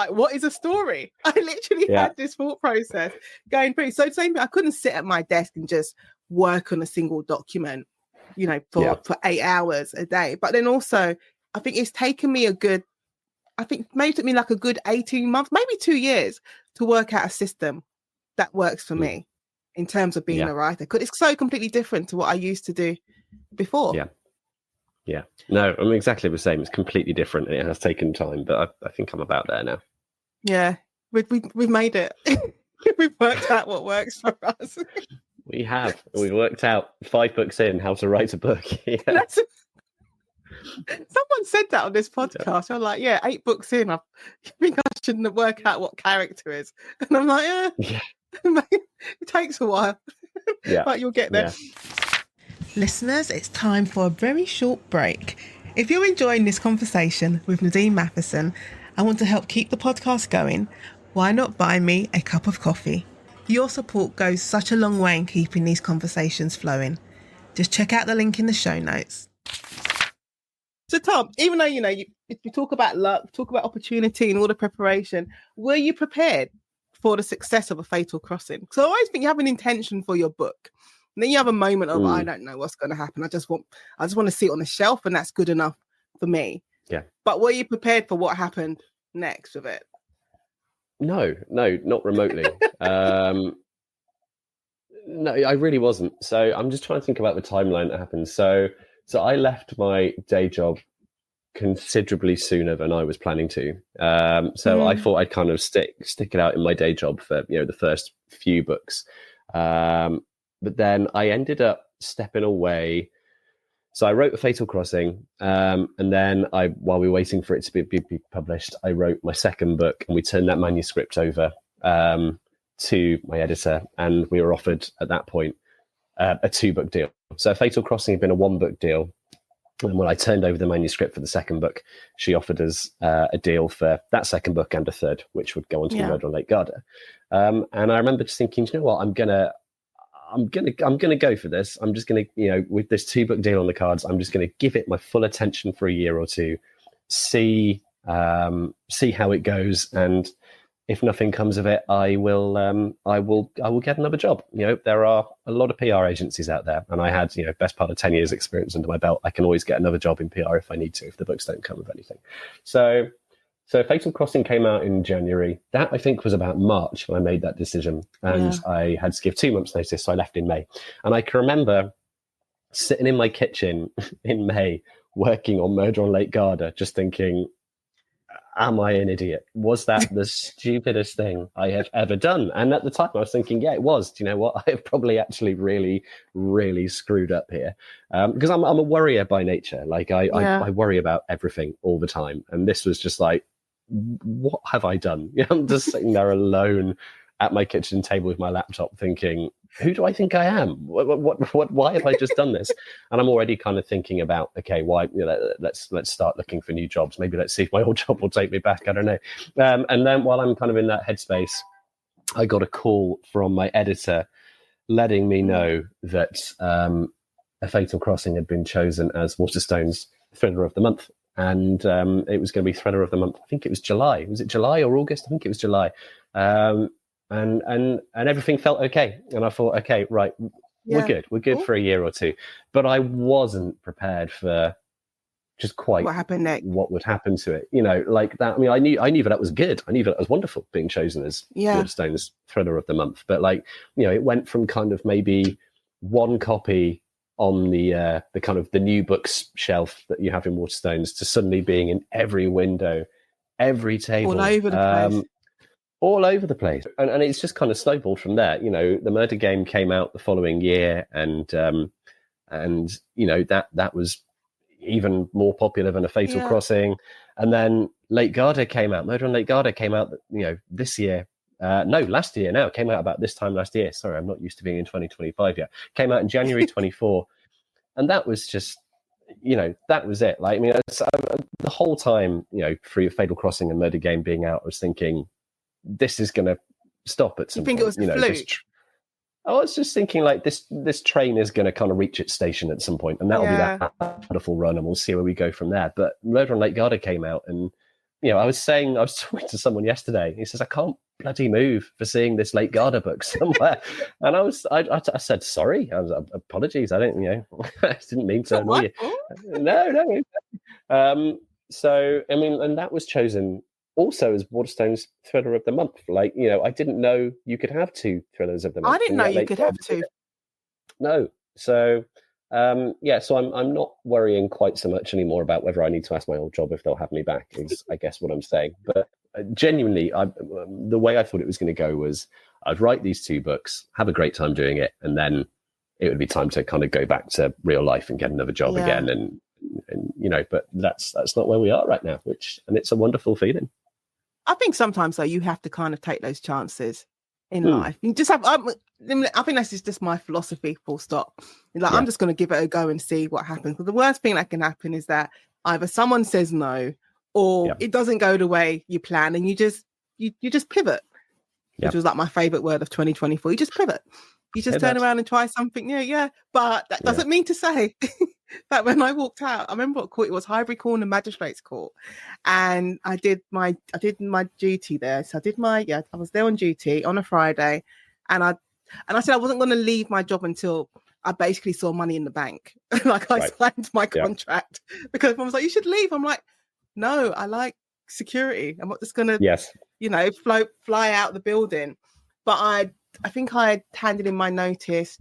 What is a story? I literally had this thought process going through. So same thing, I couldn't sit at my desk and just work on a single document, you know, for 8 hours a day. But then also, I think it's taken me maybe it took me like a good 18 months, maybe 2 years to work out a system that works for me in terms of being a writer. Because it's so completely different to what I used to do before. Yeah. No, I'm exactly the same. It's completely different and it has taken time, but I think I'm about there now. Yeah. We've made it. We've worked out what works for us. We have. We've worked out 5 books in how to write a book. Someone said that on this podcast. I'm like, 8 books in, I think I shouldn't work out what character is. And I'm like, it takes a while. But you'll get there. Yeah. Listeners, it's time for a very short break. If you're enjoying this conversation with Nadine Matheson and want to help keep the podcast going, why not buy me a cup of coffee? Your support goes such a long way in keeping these conversations flowing. Just check out the link in the show notes. So Tom, even though, you know, you talk about luck, talk about opportunity and all the preparation, were you prepared for the success of A Fatal Crossing? So I always think you have an intention for your book. And then you have a moment of, I don't know what's going to happen. I just want to see it on the shelf and that's good enough for me. Yeah. But were you prepared for what happened next with it? No, not remotely. No, I really wasn't. So I'm just trying to think about the timeline that happened. So I left my day job considerably sooner than I was planning to. So I thought I'd kind of stick it out in my day job for, you know, the first few books. But then I ended up stepping away. So I wrote A Fatal Crossing, and then while we were waiting for it to be published, I wrote my second book, and we turned that manuscript over to my editor, and we were offered at that point a 2-book deal. So A Fatal Crossing had been a 1-book deal, and when I turned over the manuscript for the second book, she offered us a deal for that second book and a third, which would go on to Murder on Lake Garda. And I remember just thinking, you know what, I'm gonna go for this. I'm just gonna, you know, with this 2-book deal on the cards, I'm just gonna give it my full attention for a year or two, see how it goes, and if nothing comes of it, I will get another job. You know, there are a lot of PR agencies out there, and I had, you know, best part of 10 years experience under my belt. I can always get another job in PR if I need to, if the books don't come with anything. So Fatal Crossing came out in January. That, I think, was about March when I made that decision. And I had to give 2 months notice, so I left in May. And I can remember sitting in my kitchen in May, working on Murder on Lake Garda, just thinking, am I an idiot? Was that the stupidest thing I have ever done? And at the time I was thinking, yeah, it was. Do you know what? I have probably actually really, really screwed up here. Because I'm a worrier by nature. Like I worry about everything all the time. And this was just like, what have I done? You know, I'm just sitting there alone at my kitchen table with my laptop thinking, who do I think I am? Why have I just done this? And I'm already kind of thinking about, okay, why? You know, let's start looking for new jobs. Maybe let's see if my old job will take me back. I don't know. And then while I'm kind of in that headspace, I got a call from my editor letting me know that A Fatal Crossing had been chosen as Waterstone's Thriller of the Month. and it was going to be Thriller of the Month. I think it was July. Was it July or August? I think it was July. And everything felt okay. And I thought, okay, right, we're good. We're good for a year or two. But I wasn't prepared for just quite what happened next, what would happen to it, like that. I mean, I knew that was good. I knew that was wonderful being chosen as Waterstone's Thriller of the Month. But like, it went from kind of maybe one copy on the kind of the new books shelf that you have in Waterstones to suddenly being in every window, every table, all over the place. All over the place. And it's just kind of snowballed from there. The Murder Game came out the following year, and that was even more popular than A Fatal Crossing. And then Lake Garda came out. Murder on Lake Garda came out, this year. Last year now. It came out about this time last year. Sorry, I'm not used to being in 2025 yet. Came out in January 24. And that was just, that was it. Like, I mean, the whole time, through Fatal Crossing and Murder Game being out, I was thinking, this is going to stop at some point. You think it was a fluke? I was just thinking, like, this train is going to kind of reach its station at some point, and that'll be that wonderful run, and we'll see where we go from there. But Murder on Lake Garda came out, and I was talking to someone yesterday. He says, I can't bloody move for seeing this Lake Garda book somewhere. And I said, sorry, apologies. I don't, I didn't mean to annoy you. No. So, I mean, and that was chosen also as Waterstone's Thriller of the Month. Like, I didn't know you could have two Thrillers of the Month. I didn't know you could have two. No. So, so I'm not worrying quite so much anymore about whether I need to ask my old job if they'll have me back, is I guess what I'm saying. But genuinely, the way I thought it was going to go was I'd write these two books, have a great time doing it, and then it would be time to kind of go back to real life and get another job again. And but that's not where we are right now, and it's a wonderful feeling. I think sometimes though you have to kind of take those chances in life. You just have. I think that's just my philosophy. Full stop. Like I'm just going to give it a go and see what happens. But the worst thing that can happen is that either someone says no, or it doesn't go the way you plan, and you just pivot. Which was like my favorite word of 2024. You just pivot. You just turn around and try something new. Yeah, but that doesn't mean to say that when I walked out, I remember what court it was, Highbury Corner Magistrates Court, and I did my duty there. So I was there on duty on a Friday, and I said I wasn't going to leave my job until I basically saw money in the bank. Like I signed my contract because everyone was like, "You should leave." I'm like, "No, I like security. I'm not just going to fly out the building." But I think I had handed in my notice.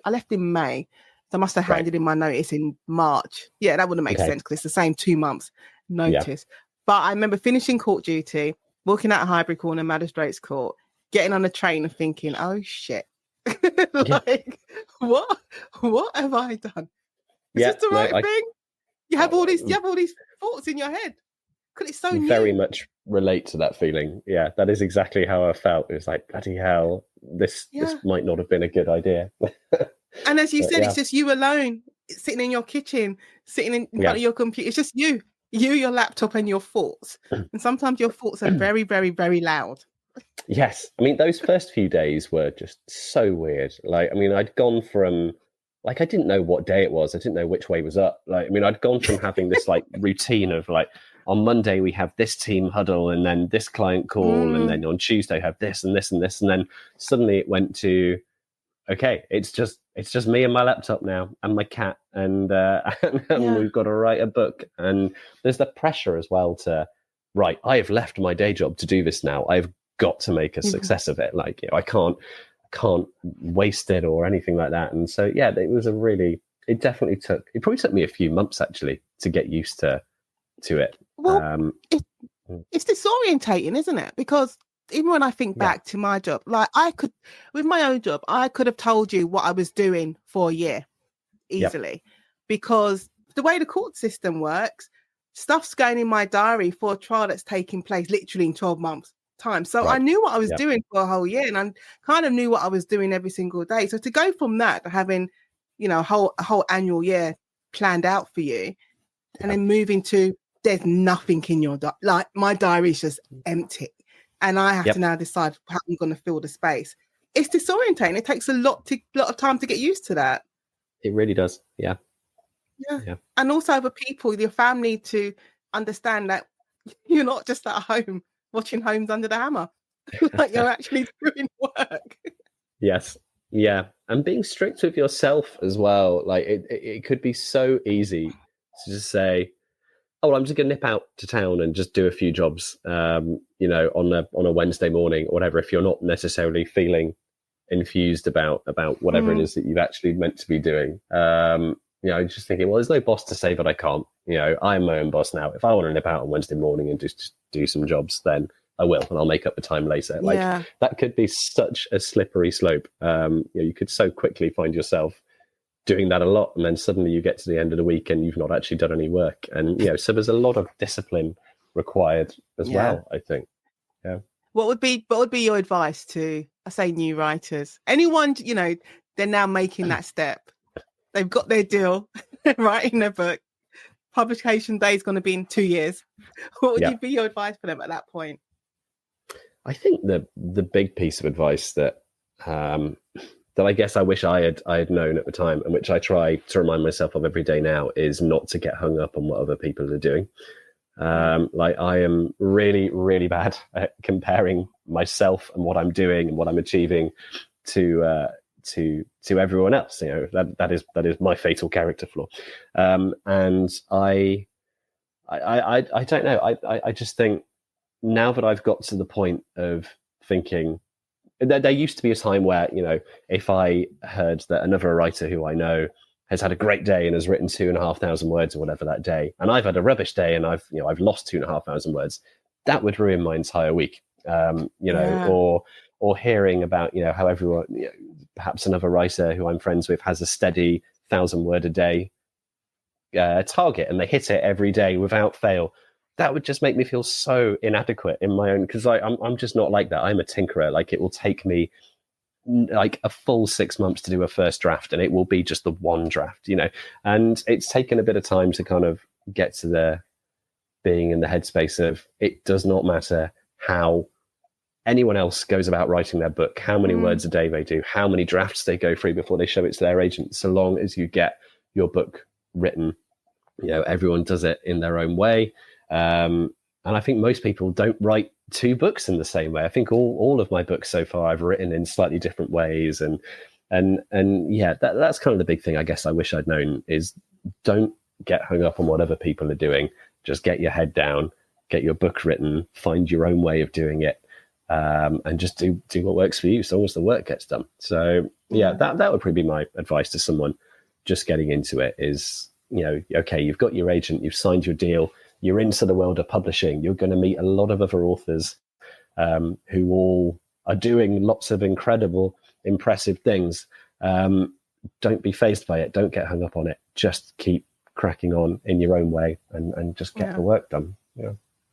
I left in May. So I must have handed in my notice in March. Yeah, that wouldn't make sense because it's the same 2 months notice. Yeah. But I remember finishing court duty, walking out of Highbury Corner Magistrates Court, getting on a train and thinking, oh shit. What have I done? Is this the right thing? You have all these thoughts in your head. Because it's so new. Very much relate to that feeling. Yeah, that is exactly how I felt. It was like, bloody hell, this might not have been a good idea. And as you said, it's just you alone, sitting in your kitchen, sitting in front of your computer. It's just you, your laptop, and your thoughts. And sometimes your thoughts are very, very, very loud. Yes. I mean, those first few days were just so weird. Like, I mean, I'd gone from, like, I didn't know what day it was. I didn't know which way was up. Like, I mean, I'd gone from having this, like, routine of, like, on Monday we have this team huddle and then this client call, and then on Tuesday have this and this and this. And then suddenly it went to, okay, it's just me and my laptop now and my cat, and we've got to write a book. And there's the pressure as well to, right, I have left my day job to do this now. I've got to make a success of it. Like, I can't waste it or anything like that. And so, it probably took me a few months actually to get used to it. Well, it's disorientating, isn't it? Because even when I think back to my job, like with my own job, I could have told you what I was doing for a year easily, because the way the court system works, stuff's going in my diary for a trial that's taking place literally in 12 months time. So I knew what I was doing for a whole year, and I kind of knew what I was doing every single day. So to go from that to having, a whole annual year planned out for you, and then moving to there's nothing in your diary. Like my diary is just empty, and I have to now decide how I'm going to fill the space. It's disorientating. It takes a lot of time to get used to that. It really does. Yeah. Yeah. And also other people, your family, to understand that you're not just at home watching Homes Under the Hammer. Like, you're actually doing work. Yes. Yeah. And being strict with yourself as well. Like it could be so easy to just say, oh, well, I'm just going to nip out to town and just do a few jobs, on a Wednesday morning or whatever, if you're not necessarily feeling infused about whatever it is that you've actually meant to be doing. Just thinking, well, there's no boss to say that I can't. I'm my own boss now. If I want to nip out on Wednesday morning and just do some jobs, then I will, and I'll make up the time later. That could be such a slippery slope. You could so quickly find yourself doing that a lot, and then suddenly you get to the end of the week and you've not actually done any work. And so there's a lot of discipline required as well, I think. Yeah. What would be your advice to, I say, new writers? Anyone, they're now making that step. They've got their deal, writing their book. Publication day is going to be in 2 years. What would be your advice for them at that point? I think the big piece of advice that I guess I wish I had known at the time, and which I try to remind myself of every day now, is not to get hung up on what other people are doing. I am really, really bad at comparing myself and what I'm doing and what I'm achieving to everyone else. That is my fatal character flaw. And I don't know. I just think, now that I've got to the point of thinking, there used to be a time where, if I heard that another writer who I know has had a great day and has written 2,500 words or whatever that day, and I've had a rubbish day and I've lost 2,500 words, that would ruin my entire week. Or hearing about, how everyone, perhaps another writer who I'm friends with has a steady 1,000-word a day target and they hit it every day without fail. That would just make me feel so inadequate in my own, because I'm just not like that. I'm a tinkerer. Like, it will take me like a full 6 months to do a first draft, and it will be just the one draft, and it's taken a bit of time to kind of get to the being in the headspace of, it does not matter how anyone else goes about writing their book, how many words a day they do, how many drafts they go through before they show it to their agent, so long as you get your book written. Everyone does it in their own way. And I think most people don't write 2 books in the same way. I think all of my books so far I've written in slightly different ways. And that's kind of the big thing I guess I wish I'd known, is don't get hung up on what other people are doing. Just get your head down, get your book written, find your own way of doing it, and just do what works for you, so long as the work gets done. So that would probably be my advice to someone just getting into it is, okay, you've got your agent, you've signed your deal, you're into the world of publishing, you're going to meet a lot of other authors who all are doing lots of incredible, impressive things. Don't be fazed by it. Don't get hung up on it. Just keep cracking on in your own way and just get the work done. Yeah.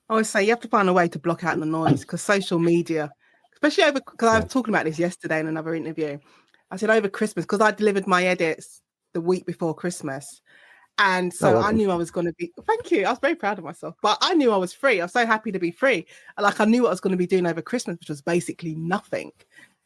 I always say you have to find a way to block out the noise, because social media, especially because I was talking about this yesterday in another interview. I said over Christmas, because I delivered my edits the week before Christmas. And so I knew I was going to be, thank you, I was very proud of myself, but I knew I was free. I was so happy to be free. Like, I knew what I was going to be doing over Christmas, which was basically nothing.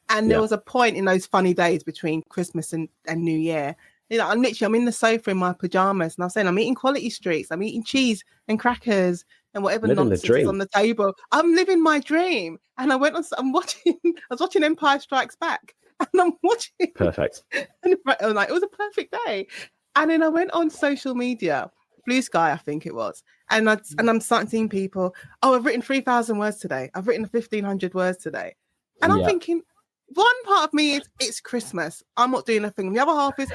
And there was a point in those funny days between Christmas and New Year, I'm in the sofa in my pajamas, and I'm saying I'm eating Quality Streets, I'm eating cheese and crackers and whatever nonsense is on the table. I'm living my dream. And I was watching Empire Strikes Back, and I'm watching. Perfect. And it was a perfect day. And then I went on social media, Blue Sky, I think it was, and I'm starting seeing people, I've written 3,000 words today. I've written 1,500 words today. And I'm thinking, one part of me is, it's Christmas, I'm not doing nothing. And the other half is,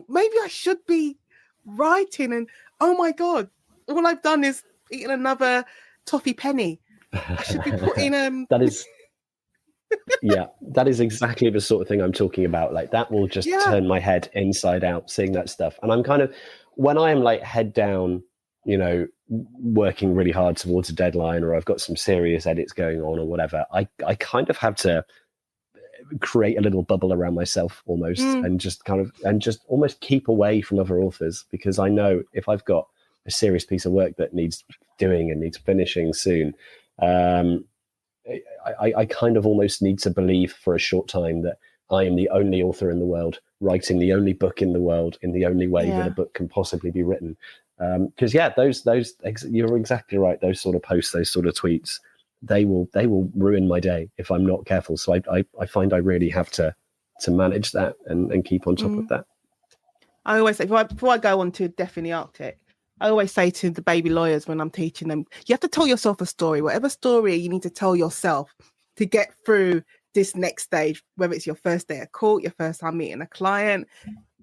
maybe I should be writing. And oh my God, all I've done is eaten another toffee penny. I should be putting that is that is exactly the sort of thing I'm talking about. Like, that will just turn my head inside out seeing that stuff. And I'm kind of, when I am like head down, working really hard towards a deadline, or I've got some serious edits going on or whatever, I kind of have to create a little bubble around myself almost, and just almost keep away from other authors, because I know if I've got a serious piece of work that needs doing and needs finishing soon, I kind of almost need to believe for a short time that I am the only author in the world writing the only book in the world in the only way that a book can possibly be written. Because those you're exactly right. Those sort of posts, those sort of tweets, they will ruin my day if I'm not careful. So I find I really have to manage that and keep on top of that. I always say, before I go on to Death in the Arctic, I always say to the baby lawyers when I'm teaching them, you have to tell yourself a story, whatever story you need to tell yourself to get through this next stage, whether it's your first day at court, your first time meeting a client.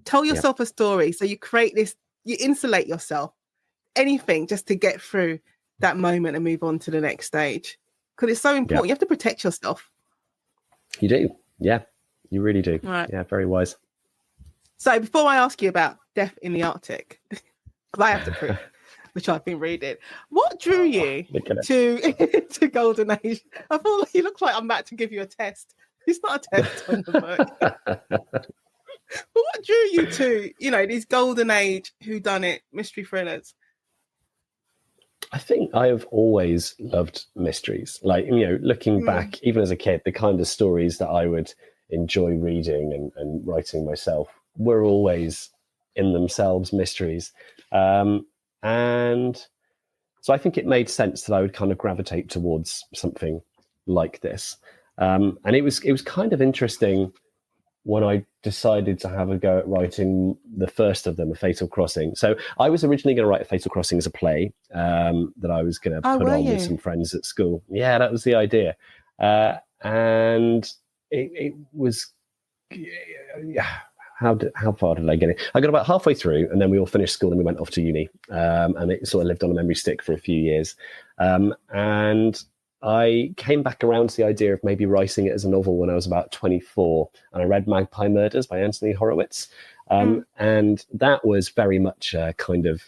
Tell yourself a story. So you create this, you insulate yourself, anything just to get through that moment and move on to the next stage. Because it's so important. You have to protect yourself. You do. Yeah, you really do. Right. Yeah, very wise. So before I ask you about Death in the Arctic, because I have to prove, which I've been reading, what drew you to Golden Age? I feel like you look like I'm about to give you a test. It's not a test on the book. But what drew you to, these Golden Age whodunit mystery thrillers? I think I have always loved mysteries. Like, looking back, even as a kid, the kind of stories that I would enjoy reading and writing myself were always in themselves mysteries. And so I think it made sense that I would kind of gravitate towards something like this. And it was kind of interesting when I decided to have a go at writing the first of them, A Fatal Crossing. So I was originally going to write A Fatal Crossing as a play that I was going to put on with some friends at school. Yeah, that was the idea. And it was... How far did I get it? I got about halfway through, and then we all finished school and we went off to uni. And it sort of lived on a memory stick for a few years. And I came back around to the idea of maybe writing it as a novel when I was about 24. And I read Magpie Murders by Anthony Horowitz. And that was very much a kind of,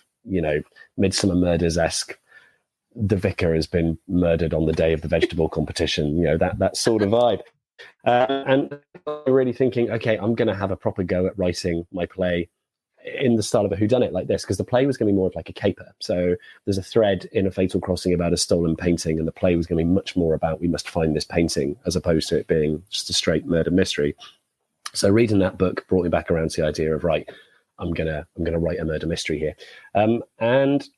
Midsummer Murders-esque. The vicar has been murdered on the day of the vegetable competition, that sort of vibe. And I'm really thinking, okay, I'm going to have a proper go at writing my play in the style of a whodunit like this, because the play was going to be more of like a caper. So there's a thread in A Fatal Crossing about a stolen painting, and the play was going to be much more about we must find this painting, as opposed to it being just a straight murder mystery. So reading that book brought me back around to the idea of, right, I'm gonna write a murder mystery here. And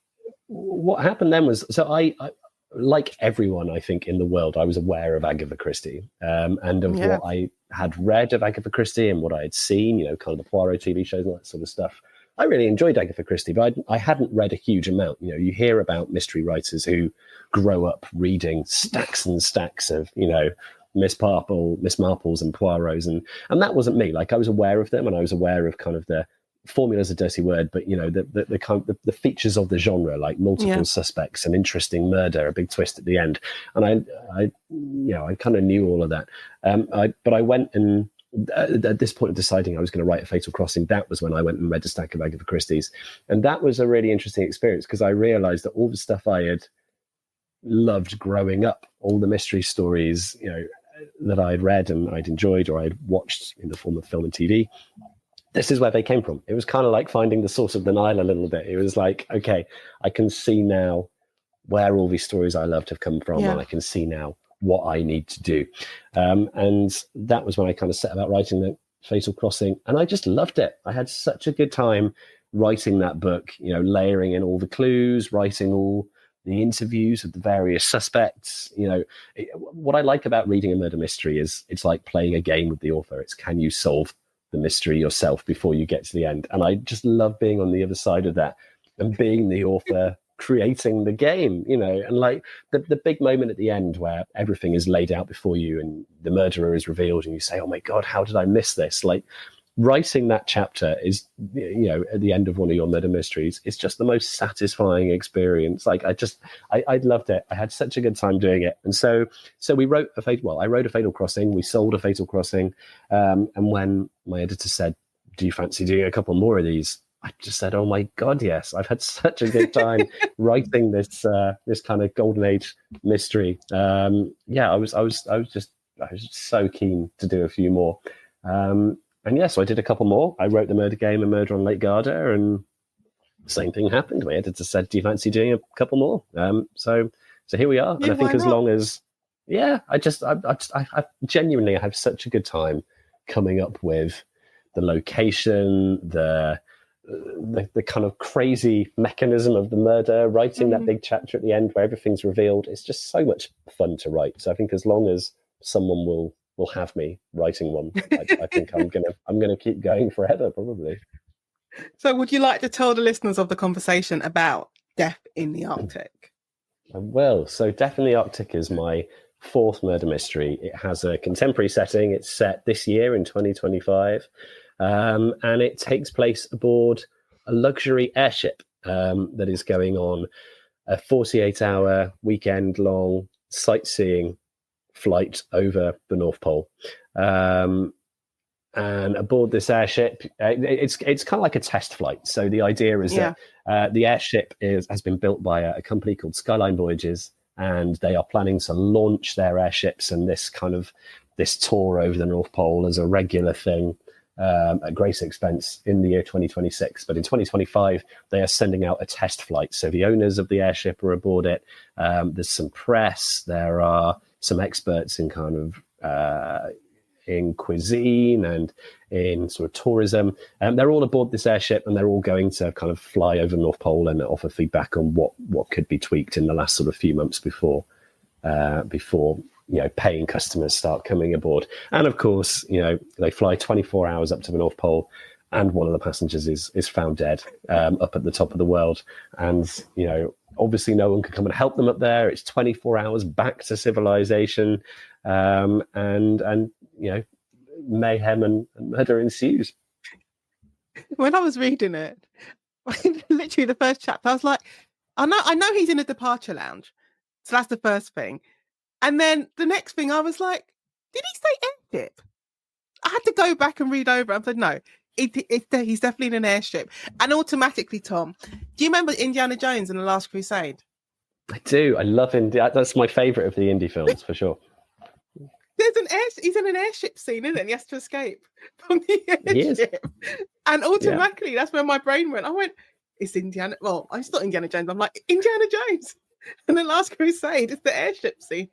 what happened then was, so I like everyone, I think, in the world, I was aware of Agatha Christie and of what I had read of Agatha Christie and what I had seen, kind of the Poirot TV shows and all that sort of stuff. I really enjoyed Agatha Christie, but I hadn't read a huge amount. You hear about mystery writers who grow up reading stacks and stacks of, Miss Marples and Poirots, and that wasn't me. Like, I was aware of them, and I was aware of kind of the formula's a dirty word, but the kind of the features of the genre, like multiple suspects, an interesting murder, a big twist at the end, and I kind of knew all of that. But I went and at this point of deciding I was going to write A Fatal Crossing, that was when I went and read a stack of Agatha Christie's, and that was a really interesting experience, because I realized that all the stuff I had loved growing up, all the mystery stories, that I'd read and I'd enjoyed or I'd watched in the form of film and TV, this is where they came from. It was kind of like finding the source of the Nile a little bit. It was like, okay, I can see now where all these stories I loved have come from, and I can see now what I need to do. And that was when I kind of set about writing The Fatal Crossing, and I just loved it. I had such a good time writing that book, layering in all the clues, writing all the interviews of the various suspects. What I like about reading a murder mystery is it's like playing a game with the author. It's, can you solve the mystery yourself before you get to the end? And I just love being on the other side of that and being the author creating the game, and like the big moment at the end where everything is laid out before you and the murderer is revealed and you say, oh my God, how did I miss this? Like, writing that chapter is, at the end of one of your murder mysteries, it's just the most satisfying experience. Like, I loved it. I had such a good time doing it. And so we wrote I wrote A Fatal Crossing. We sold A Fatal Crossing. And when my editor said, do you fancy doing a couple more of these? I just said, oh my God, yes. I've had such a good time writing this kind of golden age mystery. I was so keen to do a few more. And so I did a couple more. I wrote The Murder Game and Murder on Lake Garda, and the same thing happened. My editor said, do you fancy doing a couple more? So here we are. And I think as long as, I genuinely have such a good time coming up with the location, the kind of crazy mechanism of the murder, writing that big chapter at the end where everything's revealed. It's just so much fun to write. So I think as long as someone will have me writing one, I think I'm gonna keep going forever, probably. So would you like to tell the listeners of the conversation about Death in the Arctic? I will. So Death in the Arctic is my 4th murder mystery. It has a contemporary setting. It's set this year in 2025. And it takes place aboard a luxury airship that is going on a 48-hour, weekend-long sightseeing flight over the North Pole. And aboard this airship, it's kind of like a test flight. So the idea is that the airship has been built by a company called Skyline Voyages, and they are planning to launch their airships and this tour over the North Pole as a regular thing at great expense in the year 2026. But in 2025, they are sending out a test flight. So the owners of the airship are aboard it. There's some press. There are some experts in kind of in cuisine and in sort of tourism. They're all aboard this airship, and they're all going to kind of fly over the North Pole and offer feedback on what could be tweaked in the last sort of few months before paying customers start coming aboard. And of course, they fly 24 hours up to the North Pole, and one of the passengers is found dead up at the top of the world. And obviously no one can come and help them up there. It's 24 hours back to civilization, and mayhem and murder ensues. When I was reading it, literally the first chapter, I was like, I know he's in a departure lounge, so that's the first thing. And then the next thing, I was like, did he say airship? I had to go back and read over. I said, no, he's definitely in an airship. And automatically, Tom, do you remember Indiana Jones and the Last Crusade? I do. I love India. That's my favourite of the indie films, for sure. He's in an airship scene, isn't it? He has to escape from the airship. And automatically, that's where my brain went. I went, it's Indiana. Well, it's not Indiana Jones. I'm like, Indiana Jones and the Last Crusade. It's the airship scene.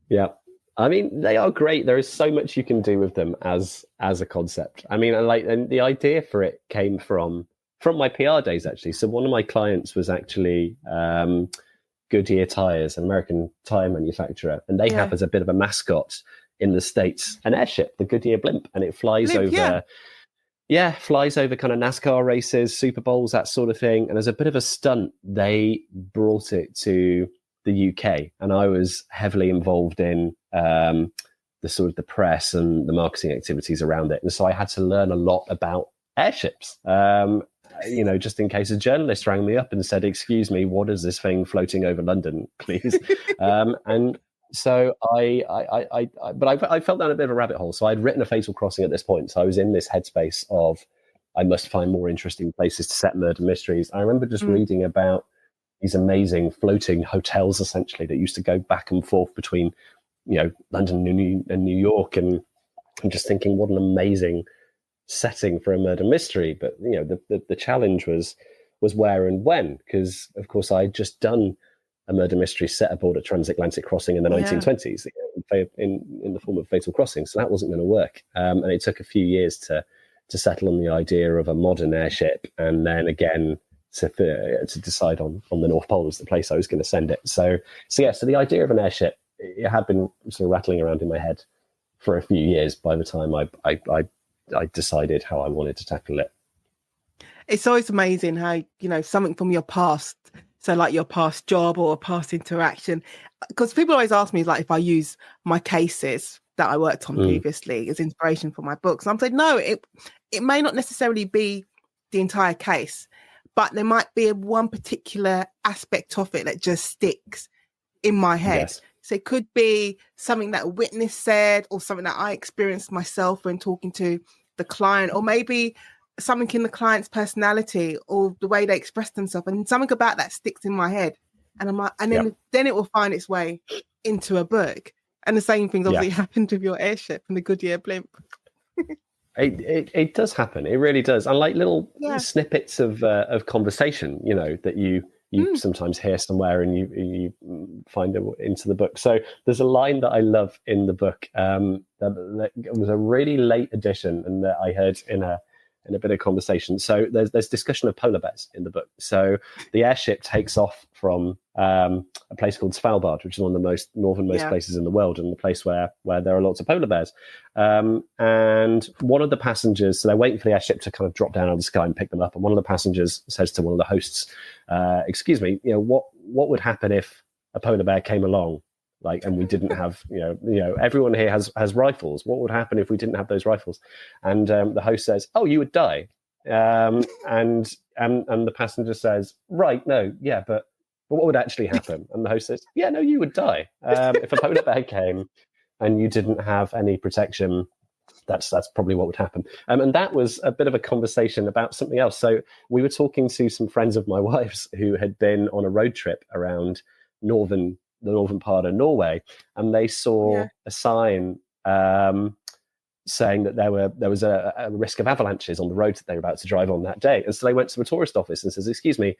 Yeah. I mean, they are great. There is so much you can do with them as a concept. I mean, and the idea for it came from my PR days, actually. So one of my clients was actually Goodyear Tires, an American tire manufacturer, and they have as a bit of a mascot in the States an airship, the Goodyear blimp, and it flies over kind of NASCAR races, Super Bowls, that sort of thing. And as a bit of a stunt, they brought it to the UK, and I was heavily involved in the sort of the press and the marketing activities around it. And so I had to learn a lot about airships. Just in case a journalist rang me up and said, "Excuse me, what is this thing floating over London, please?" And so I fell down a bit of a rabbit hole. So I'd written A Fatal Crossing at this point. So I was in this headspace of, I must find more interesting places to set murder mysteries. I remember just reading about these amazing floating hotels, essentially, that used to go back and forth between, London and New York. And I'm just thinking, what an amazing setting for a murder mystery. But the challenge was where and when, because of course I'd just done a murder mystery set aboard a transatlantic crossing in the 1920s in the form of Fatal Crossing, so that wasn't going to work, and it took a few years to settle on the idea of a modern airship, and then again to decide on the North Pole as the place I was going to send it. So the idea of an airship, it had been sort of rattling around in my head for a few years by the time I decided how I wanted to tackle it. It's always amazing how, something from your past, so like your past job or a past interaction, because people always ask me, like, if I use my cases that I worked on previously as inspiration for my books. And I'm saying, no, it may not necessarily be the entire case, but there might be one particular aspect of it that just sticks in my head. Yes. So it could be something that a witness said, or something that I experienced myself when talking to the client, or maybe something in the client's personality or the way they express themselves, and something about that sticks in my head. And I'm like, and then it will find its way into a book. And the same thing obviously happened with your airship and the Goodyear blimp. It does happen. It really does. And like little snippets of conversation, that you sometimes hear somewhere, and you find it into the book. So there's a line that I love in the book that was a really late addition, and that I heard in a bit of conversation. So there's discussion of polar bears in the book. So the airship takes off from a place called Svalbard, which is one of the most northernmost places in the world, and the place where there are lots of polar bears. And one of the passengers, so they're waiting for the airship to kind of drop down out of the sky and pick them up. And one of the passengers says to one of the hosts, "Excuse me, what would happen if a polar bear came along? Like, and we didn't have, everyone here has rifles. What would happen if we didn't have those rifles?" And the host says, "Oh, you would die." And the passenger says, "Right, no, yeah, but what would actually happen?" And the host says, "Yeah, no, you would die. If a polar bear came and you didn't have any protection, that's probably what would happen." And that was a bit of a conversation about something else. So we were talking to some friends of my wife's who had been on a road trip around the northern part of Norway, and they saw a sign saying that there was a risk of avalanches on the road that they were about to drive on that day. And so they went to the tourist office and says, "Excuse me,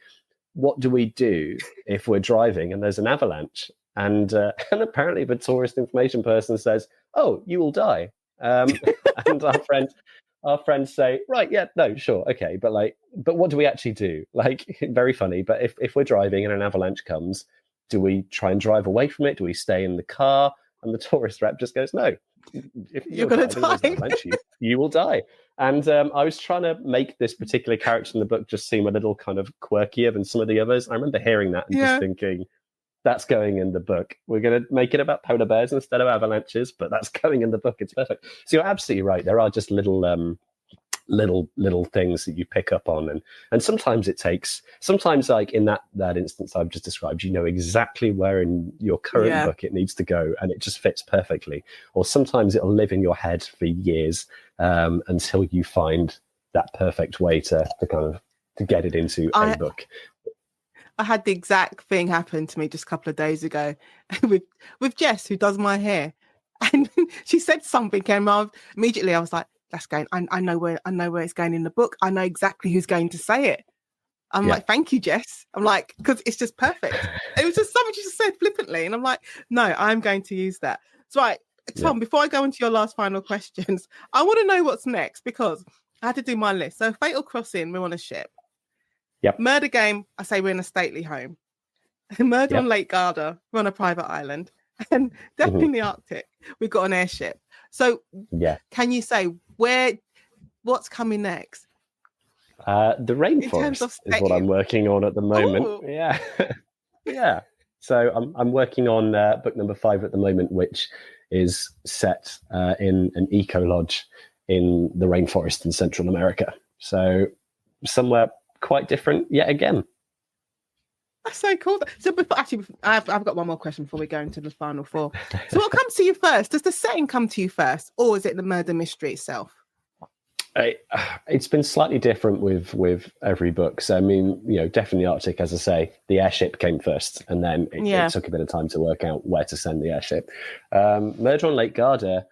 what do we do if we're driving and there's an avalanche?" And apparently the tourist information person says, "Oh, you will die." And our friends say, "Right, yeah, no, sure, okay, but what do we actually do?" Like, very funny. But if we're driving and an avalanche comes, do we try and drive away from it? Do we stay in the car? And the tourist rep just goes, "No, if you're going to die. You will die." And I was trying to make this particular character in the book just seem a little kind of quirkier than some of the others. I remember hearing that and just thinking, that's going in the book. We're going to make it about polar bears instead of avalanches, but that's going in the book. It's perfect. So you're absolutely right. There are just little things that you pick up on, and sometimes like in that instance I've just described, exactly where in your current book it needs to go, and it just fits perfectly. Or sometimes it'll live in your head for years until you find that perfect way to get it into a book. I had the exact thing happen to me just a couple of days ago with Jess, who does my hair, and she said something, and immediately I was like, "That's going. I know where it's going in the book. I know exactly who's going to say it." I'm like, "Thank you, Jess." I'm like, because it's just perfect. It was just something she just said flippantly, and I'm like, "No, I'm going to use that." So, right, Tom, before I go into your last final questions, I want to know what's next, because I had to do my list. So, Fatal Crossing, we're on a ship. Yep. Murder Game, I say we're in a stately home. Murder on Lake Garda, we're on a private island. And Death in the Arctic, we've got an airship. So, can you say what's coming next? The Rainforest is what I'm working on at the moment. Ooh. Yeah. So I'm working on book number 5 at the moment, which is set in an eco lodge in the rainforest in Central America. So somewhere quite different yet again. That's so cool. So I've got one more question before we go into the final 4. So what comes to you first? Does the setting come to you first, or is it the murder mystery itself? It's been slightly different with every book. So I mean, Death in the Arctic, as I say, the airship came first, and then it took a bit of time to work out where to send the airship. Murder on Lake Garda,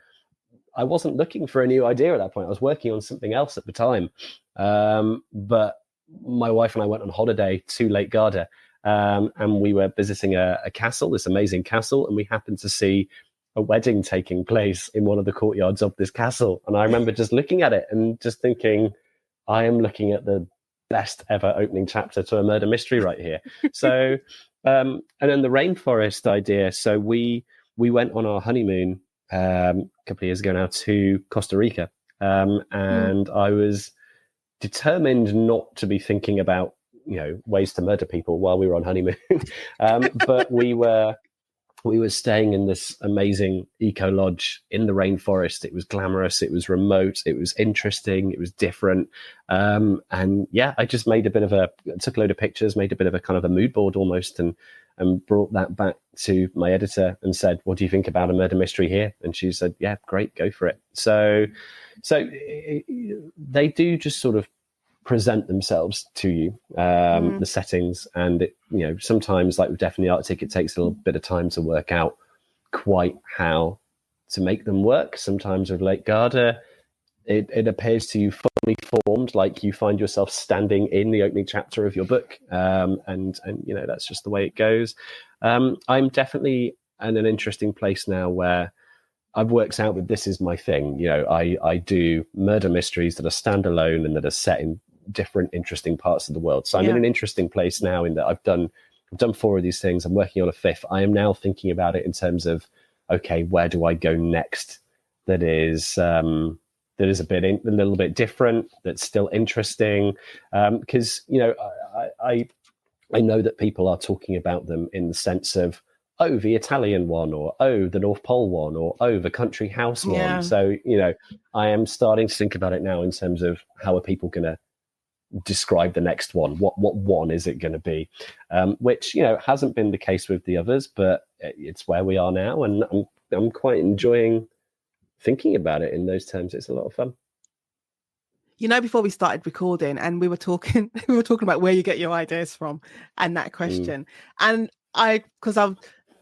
I wasn't looking for a new idea at that point. I was working on something else at the time, but my wife and I went on holiday to Lake Garda. And we were visiting a castle, this amazing castle, and we happened to see a wedding taking place in one of the courtyards of this castle. And I remember just looking at it and just thinking, I am looking at the best ever opening chapter to a murder mystery right here. So, and then the rainforest idea. So we went on our honeymoon a couple of years ago now to Costa Rica. And I was determined not to be thinking about ways to murder people while we were on honeymoon. But we were staying in this amazing eco lodge in the rainforest. It was glamorous, it was remote, it was interesting, it was different. And I just made took a load of pictures, made a bit of a kind of a mood board almost, and brought that back to my editor and said, "What do you think about a murder mystery here?" And she said, "Yeah, great, go for it." So they do just sort of present themselves to you, the settings, and sometimes, like with Death in the Arctic, it takes a little bit of time to work out quite how to make them work. Sometimes with Lake Garda, it appears to you fully suddenly formed, like you find yourself standing in the opening chapter of your book, and that's just the way it goes. I'm definitely in an interesting place now where I've worked out that this is my thing. I do murder mysteries that are standalone and that are set in different interesting parts of the world. So I'm in an interesting place now in that I've done 4 of these things. I'm working on a 5th. I am now thinking about it in terms of, okay, where do I go next? That is a little bit different. That's still interesting, because I know that people are talking about them in the sense of, oh, the Italian one, or oh, the North Pole one, or oh, the country house one. So I am starting to think about it now in terms of how are people going to describe the next one? What one is it going to be? Which hasn't been the case with the others, but it's where we are now, and I'm quite enjoying thinking about it in those terms. It's a lot of fun. Before we started recording, and we were talking about where you get your ideas from, and that question, and because I've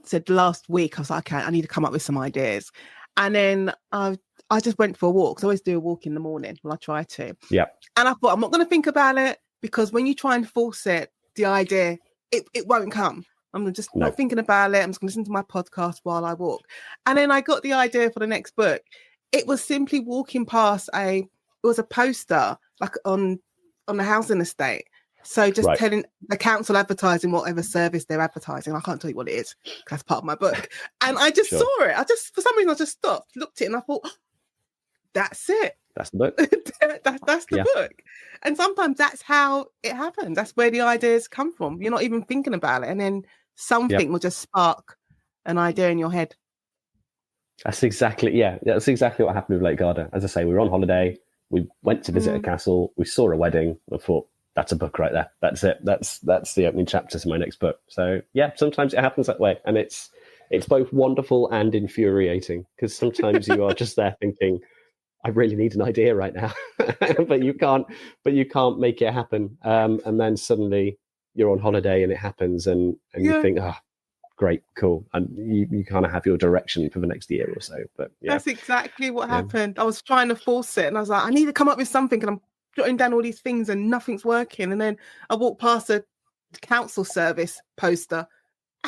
said last week, I was like, okay, I need to come up with some ideas, and then I just went for a walk. So I always do a walk in the morning. Well, I try to. Yeah. And I thought, I'm not going to think about it, because when you try and force it, the idea, it won't come. I'm just not thinking about it. I'm just going to listen to my podcast while I walk. And then I got the idea for the next book. It was simply walking past it was a poster like on the housing estate. So just telling the council advertising whatever service they're advertising. I can't tell you what it is. That's part of my book. And I just saw it. For some reason, I just stopped, looked at it, and I thought, oh, that's it. That's the book. that's the book. And sometimes that's how it happens. That's where the ideas come from. You're not even thinking about it. And then something will just spark an idea in your head. That's exactly what happened with Lake Garda. As I say, we were on holiday. We went to visit a castle. We saw a wedding. I thought, that's a book right there. That's it. That's the opening chapters of my next book. So sometimes it happens that way. And it's both wonderful and infuriating, because sometimes you are just there thinking, I really need an idea right now, but you can't make it happen. And then suddenly you're on holiday and it happens, and you think, great, cool. And you kind of have your direction for the next year or so. But that's exactly what happened. I was trying to force it, and I was like, I need to come up with something, and I'm jotting down all these things and nothing's working. And then I walked past a council service poster,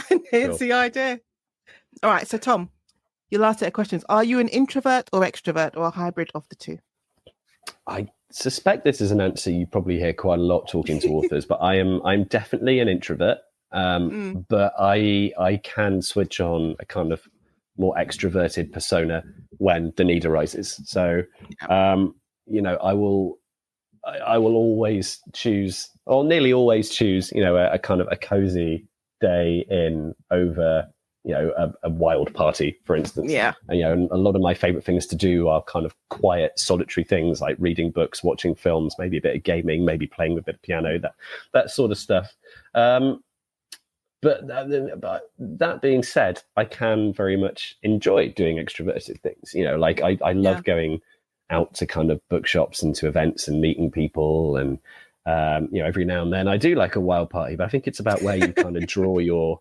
and here's the idea. All right. So Tom, your last set of questions. Are you an introvert or extrovert, or a hybrid of the two? I suspect this is an answer you probably hear quite a lot talking to authors, but I'm definitely an introvert. But I can switch on a kind of more extroverted persona when the need arises. So, I will always choose, or nearly always choose, a kind of a cozy day in over, a wild party, for instance. Yeah. And, a lot of my favorite things to do are kind of quiet, solitary things like reading books, watching films, maybe a bit of gaming, maybe playing a bit of piano, that sort of stuff. But that being said, I can very much enjoy doing extroverted things. I love going out to kind of bookshops and to events and meeting people. And, every now and then I do like a wild party, but I think it's about where you kind of draw your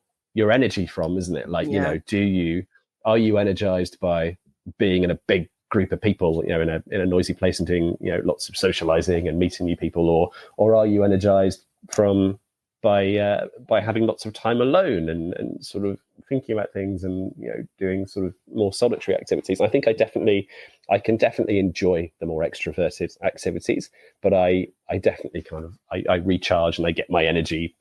energy from, isn't it? Like, are you energized by being in a big group of people, in a noisy place and doing, lots of socializing and meeting new people, or are you energized by having lots of time alone and sort of thinking about things and doing sort of more solitary activities? I think I can definitely enjoy the more extroverted activities, but I definitely kind of I recharge and I get my energy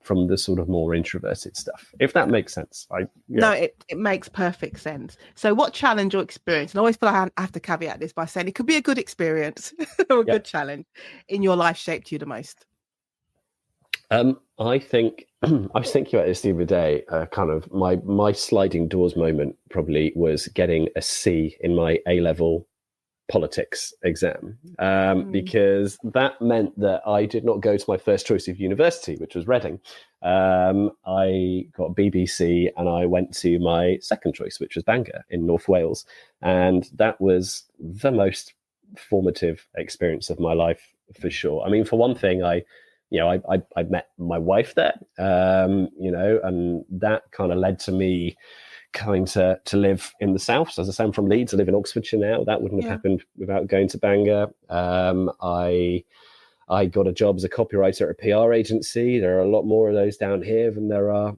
from the sort of more introverted stuff, if that makes sense. No, it makes perfect sense. So what challenge or experience, and I always feel like I have to caveat this by saying it could be a good experience or a good challenge in your life, shaped you the most? I think I was thinking about this the other day. Kind of my sliding doors moment probably was getting a C in my A-level politics exam, because that meant that I did not go to my first choice of university, which was Reading. I got BBC and I went to my second choice, which was Bangor in North Wales, and that was the most formative experience of my life for sure. I mean, for one thing, I met my wife there, and that kind of led to me coming to live in the south. So as I say, I'm from Leeds. I live in Oxfordshire now. That wouldn't have happened without going to Bangor. I got a job as a copywriter at a PR agency. There are a lot more of those down here than there are,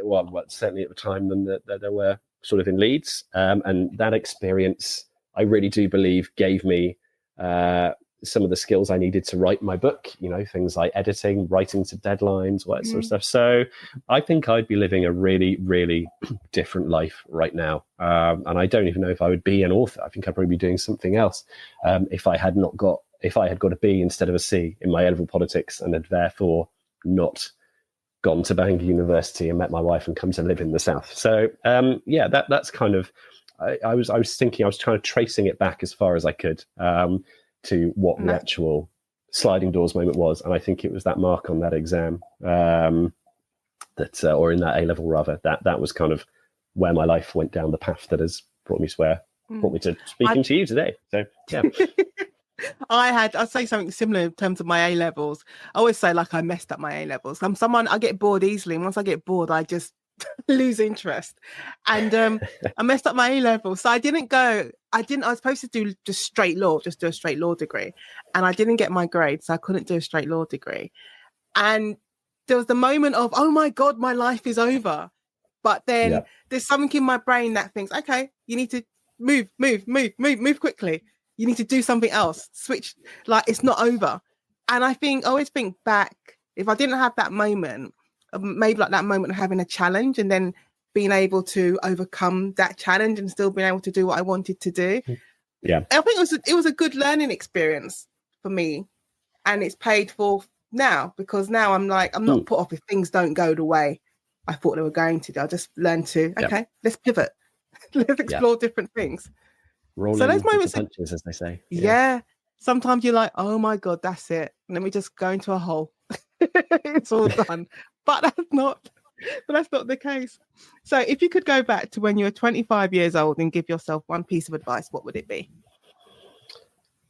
well, certainly at the time than there were sort of in Leeds. And that experience, I really do believe, gave me some of the skills I needed to write my book, things like editing, writing to deadlines, all that sort of stuff. So I think I'd be living a really, really different life right now. And I don't even know if I would be an author. I think I'd probably be doing something else if I had got a B instead of a C in my A-level politics and had therefore not gone to Bangor University and met my wife and come to live in the south. So that's kind of, I was thinking, I was trying to tracing it back as far as I could to what the actual sliding doors moment was. And I think it was that mark on that exam or in that A-level rather, that was kind of where my life went down the path that has brought me to speaking to you today. So yeah. I'd say something similar in terms of my A-levels. I always say like I messed up my A-levels. I'm someone, I get bored easily. And once I get bored, I just lose interest. And I messed up my A-levels. So I was supposed to do just do a straight law degree. And I didn't get my grade. So I couldn't do a straight law degree. And there was the moment of, oh my God, my life is over. But then there's something in my brain that thinks, okay, you need to move quickly. You need to do something else, switch, like it's not over. And I always think back, if I didn't have that moment, maybe like that moment of having a challenge and then being able to overcome that challenge and still being able to do what I wanted to do. Yeah. I think it was a good learning experience for me. And it's paid for now because now I'm not put off if things don't go the way I thought they were going to do. I just learned to, let's pivot. Let's explore different things. Rolling so those moments, punches, as they say. Yeah. Sometimes you're like, oh my God, that's it. Let me just go into a hole. It's all done. But that's not the case. So if you could go back to when you were 25 years old and give yourself one piece of advice, what would it be?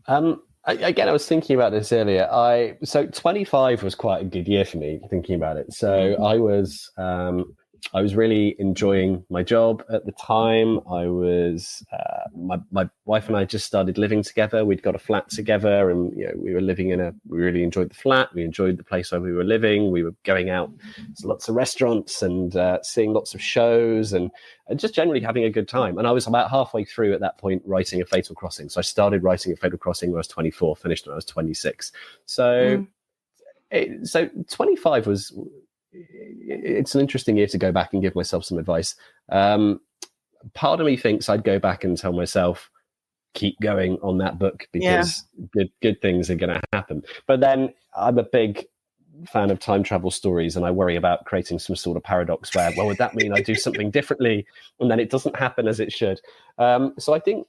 Again, I was thinking about this earlier. So 25 was quite a good year for me, thinking about it. So I was really enjoying my job at the time. I was, my wife and I just started living together. We'd got a flat together and, we were living we really enjoyed the flat. We enjoyed the place where we were living. We were going out to lots of restaurants and seeing lots of shows and just generally having a good time. And I was about halfway through at that point writing A Fatal Crossing. So I started writing A Fatal Crossing when I was 24, finished when I was 26. So 25 was... It's an interesting year to go back and give myself some advice. Part of me thinks I'd go back and tell myself, keep going on that book because good things are going to happen. But then I'm a big fan of time travel stories and I worry about creating some sort of paradox where, well, would that mean I do something differently and then it doesn't happen as it should? So I think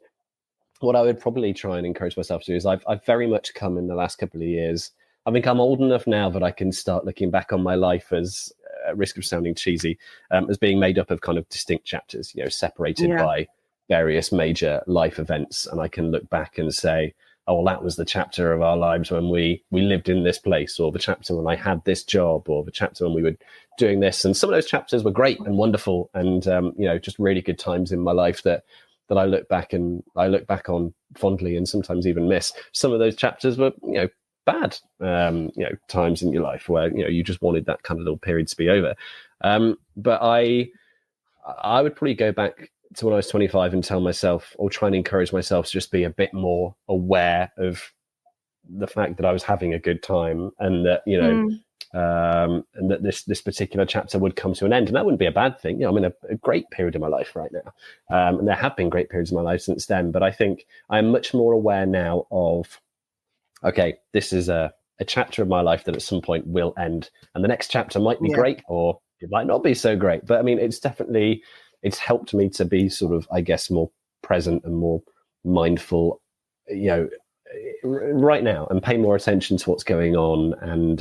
what I would probably try and encourage myself to do is I've very much come in the last couple of years. I think I'm old enough now that I can start looking back on my life as, at risk of sounding cheesy, as being made up of kind of distinct chapters, separated by various major life events. And I can look back and say, oh, well, that was the chapter of our lives when we lived in this place, or the chapter when I had this job, or the chapter when we were doing this. And some of those chapters were great and wonderful and, just really good times in my life that I look back on fondly and sometimes even miss. Some of those chapters were, bad times in your life where you just wanted that kind of little period to be over, but I would probably go back to when I was 25 and tell myself, or try and encourage myself to just be a bit more aware of the fact that I was having a good time and that and that this particular chapter would come to an end, and that wouldn't be a bad thing. I'm in a great period in my life right now, and there have been great periods in my life since then, but I think I'm much more aware now of, okay, this is a chapter of my life that at some point will end, and the next chapter might be great or it might not be so great. But I mean, it's helped me to be sort of, I guess, more present and more mindful, right now, and pay more attention to what's going on, and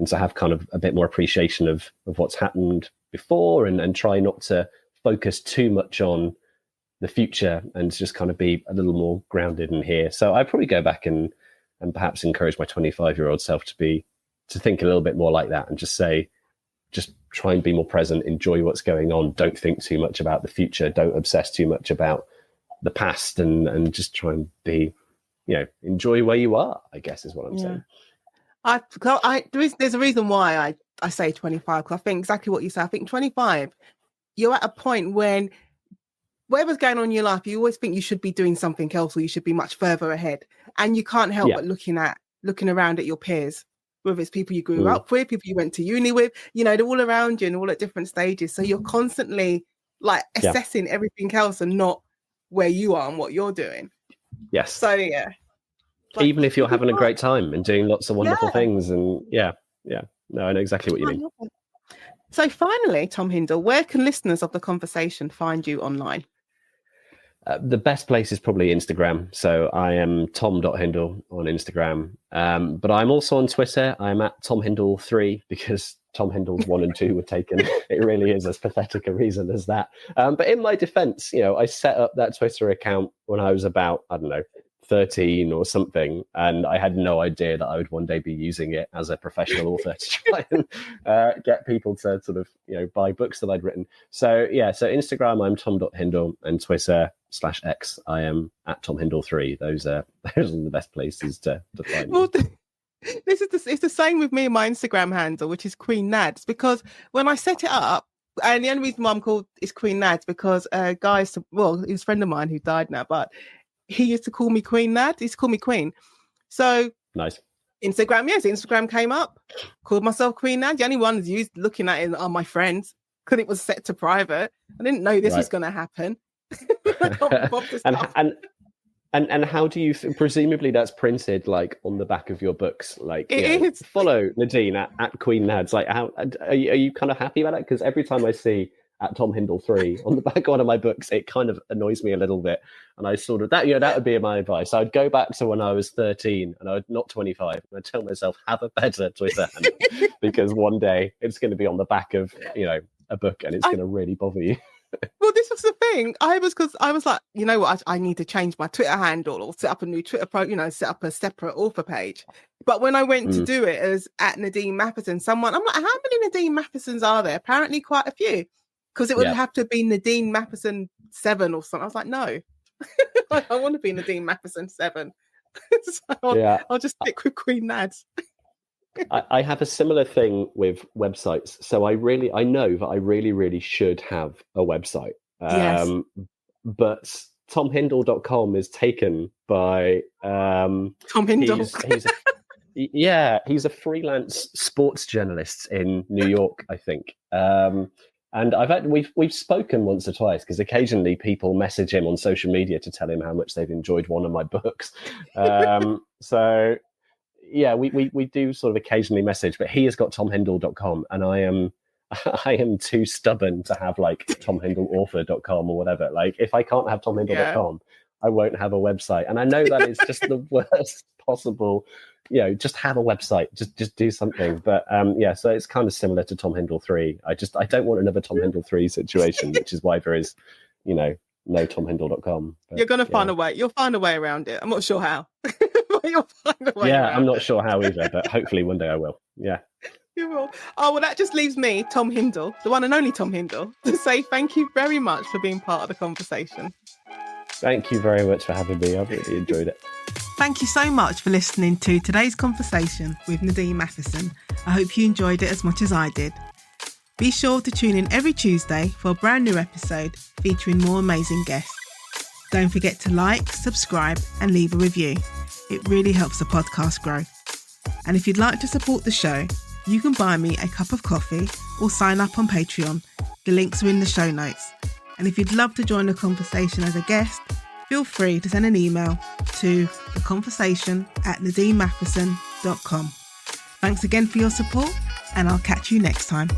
to have kind of a bit more appreciation of what's happened before, and try not to focus too much on the future and just kind of be a little more grounded in here. So I'd probably go back and perhaps encourage my 25-year-old self to think a little bit more like that, and just just try and be more present, enjoy what's going on. Don't think too much about the future. Don't obsess too much about the past, and just try and be, enjoy where you are, I guess is what I'm saying. There's a reason why I say 25, because I think exactly what you say. I think 25, you're at a point when whatever's going on in your life, you always think you should be doing something else, or you should be much further ahead. And you can't help but looking around at your peers, whether it's people you grew up with, people you went to uni with, they're all around you and all at different stages. So you're constantly like assessing everything else and not where you are and what you're doing. Yes. So yeah. Like, even if you're having a great time and doing lots of wonderful things, and no, I know exactly what you mean. So finally, Tom Hindle, where can listeners of the conversation find you online? The best place is probably Instagram. So I am tom.hindle on Instagram. But I'm also on Twitter. I'm at Tom Hindle 3, because Tom Hindle's 1 and 2 were taken. It really is as pathetic a reason as that. But in my defense, I set up that Twitter account when I was about, 13 or something, and I had no idea that I would one day be using it as a professional author to try and get people to sort of buy books that I'd written. So so Instagram I'm tom.hindle, and Twitter /X I am at Tom Hindle 3. Those are the best places to find me. It's the same with me and my Instagram handle, which is Queen Nads, because when I set it up, and the only reason why I'm called is Queen Nads, because he was a friend of mine who died now, but he used to call me Queen Nad. He used to call me Queen. So nice. Instagram came up, called myself Queen Nad. The only ones used looking at it are my friends, because it was set to private. I didn't know this was going to happen. And how do you presumably that's printed like on the back of your books, like it is. Follow Nadine at Queen Nads. Like, how are you kind of happy about it? Because every time I see at Tom Hindle 3 on the back of one of my books, it kind of annoys me a little bit. And I sort of that would be my advice. I'd go back to when I was 13 and I was not 25, and I'd tell myself, have a better Twitter handle, because one day it's going to be on the back of a book, and it's going to really bother you. Well, this was the thing. I was like, you know what? I need to change my Twitter handle, or set up a new Twitter set up a separate author page. But when I went to do it as at Nadine Matheson, I'm like, how many Nadine Mathesons are there? Apparently quite a few, because it would have to be Nadine Matheson 7 or something. I was like, no, I want to be Nadine Matheson 7. So I'll just stick with Queen Nads. I have a similar thing with websites. So I know that I really should have a website. But tomhindle.com is taken by Tom Hindle. He's a freelance sports journalist in New York, I think. And we've spoken once or twice, because occasionally people message him on social media to tell him how much they've enjoyed one of my books. So we do sort of occasionally message, but he has got tomhindle.com, and I am too stubborn to have like tomhindleauthor.com or whatever. Like, if I can't have tomhindle.com, I won't have a website. And I know that is just the worst possible, just have a website, just do something. But so it's kind of similar to Tom Hindle 3. I don't want another Tom Hindle 3 situation, which is why there is, no tomhindle.com. You're going to find a way. You'll find a way around it. I'm not sure how. You'll find a way. Yeah, I'm not sure how either, but hopefully one day I will. Yeah. You will. Oh, well, that just leaves me, Tom Hindle, the one and only Tom Hindle, to say thank you very much for being part of the conversation. Thank you very much for having me. I've really enjoyed it. Thank you so much for listening to today's conversation with Nadine Matheson. I hope you enjoyed it as much as I did. Be sure to tune in every Tuesday for a brand new episode featuring more amazing guests. Don't forget to like, subscribe and leave a review. It really helps the podcast grow. And if you'd like to support the show, you can buy me a cup of coffee or sign up on Patreon. The links are in the show notes. And if you'd love to join the conversation as a guest, feel free to send an email to theconversation@nadinematheson.com. Thanks again for your support, and I'll catch you next time.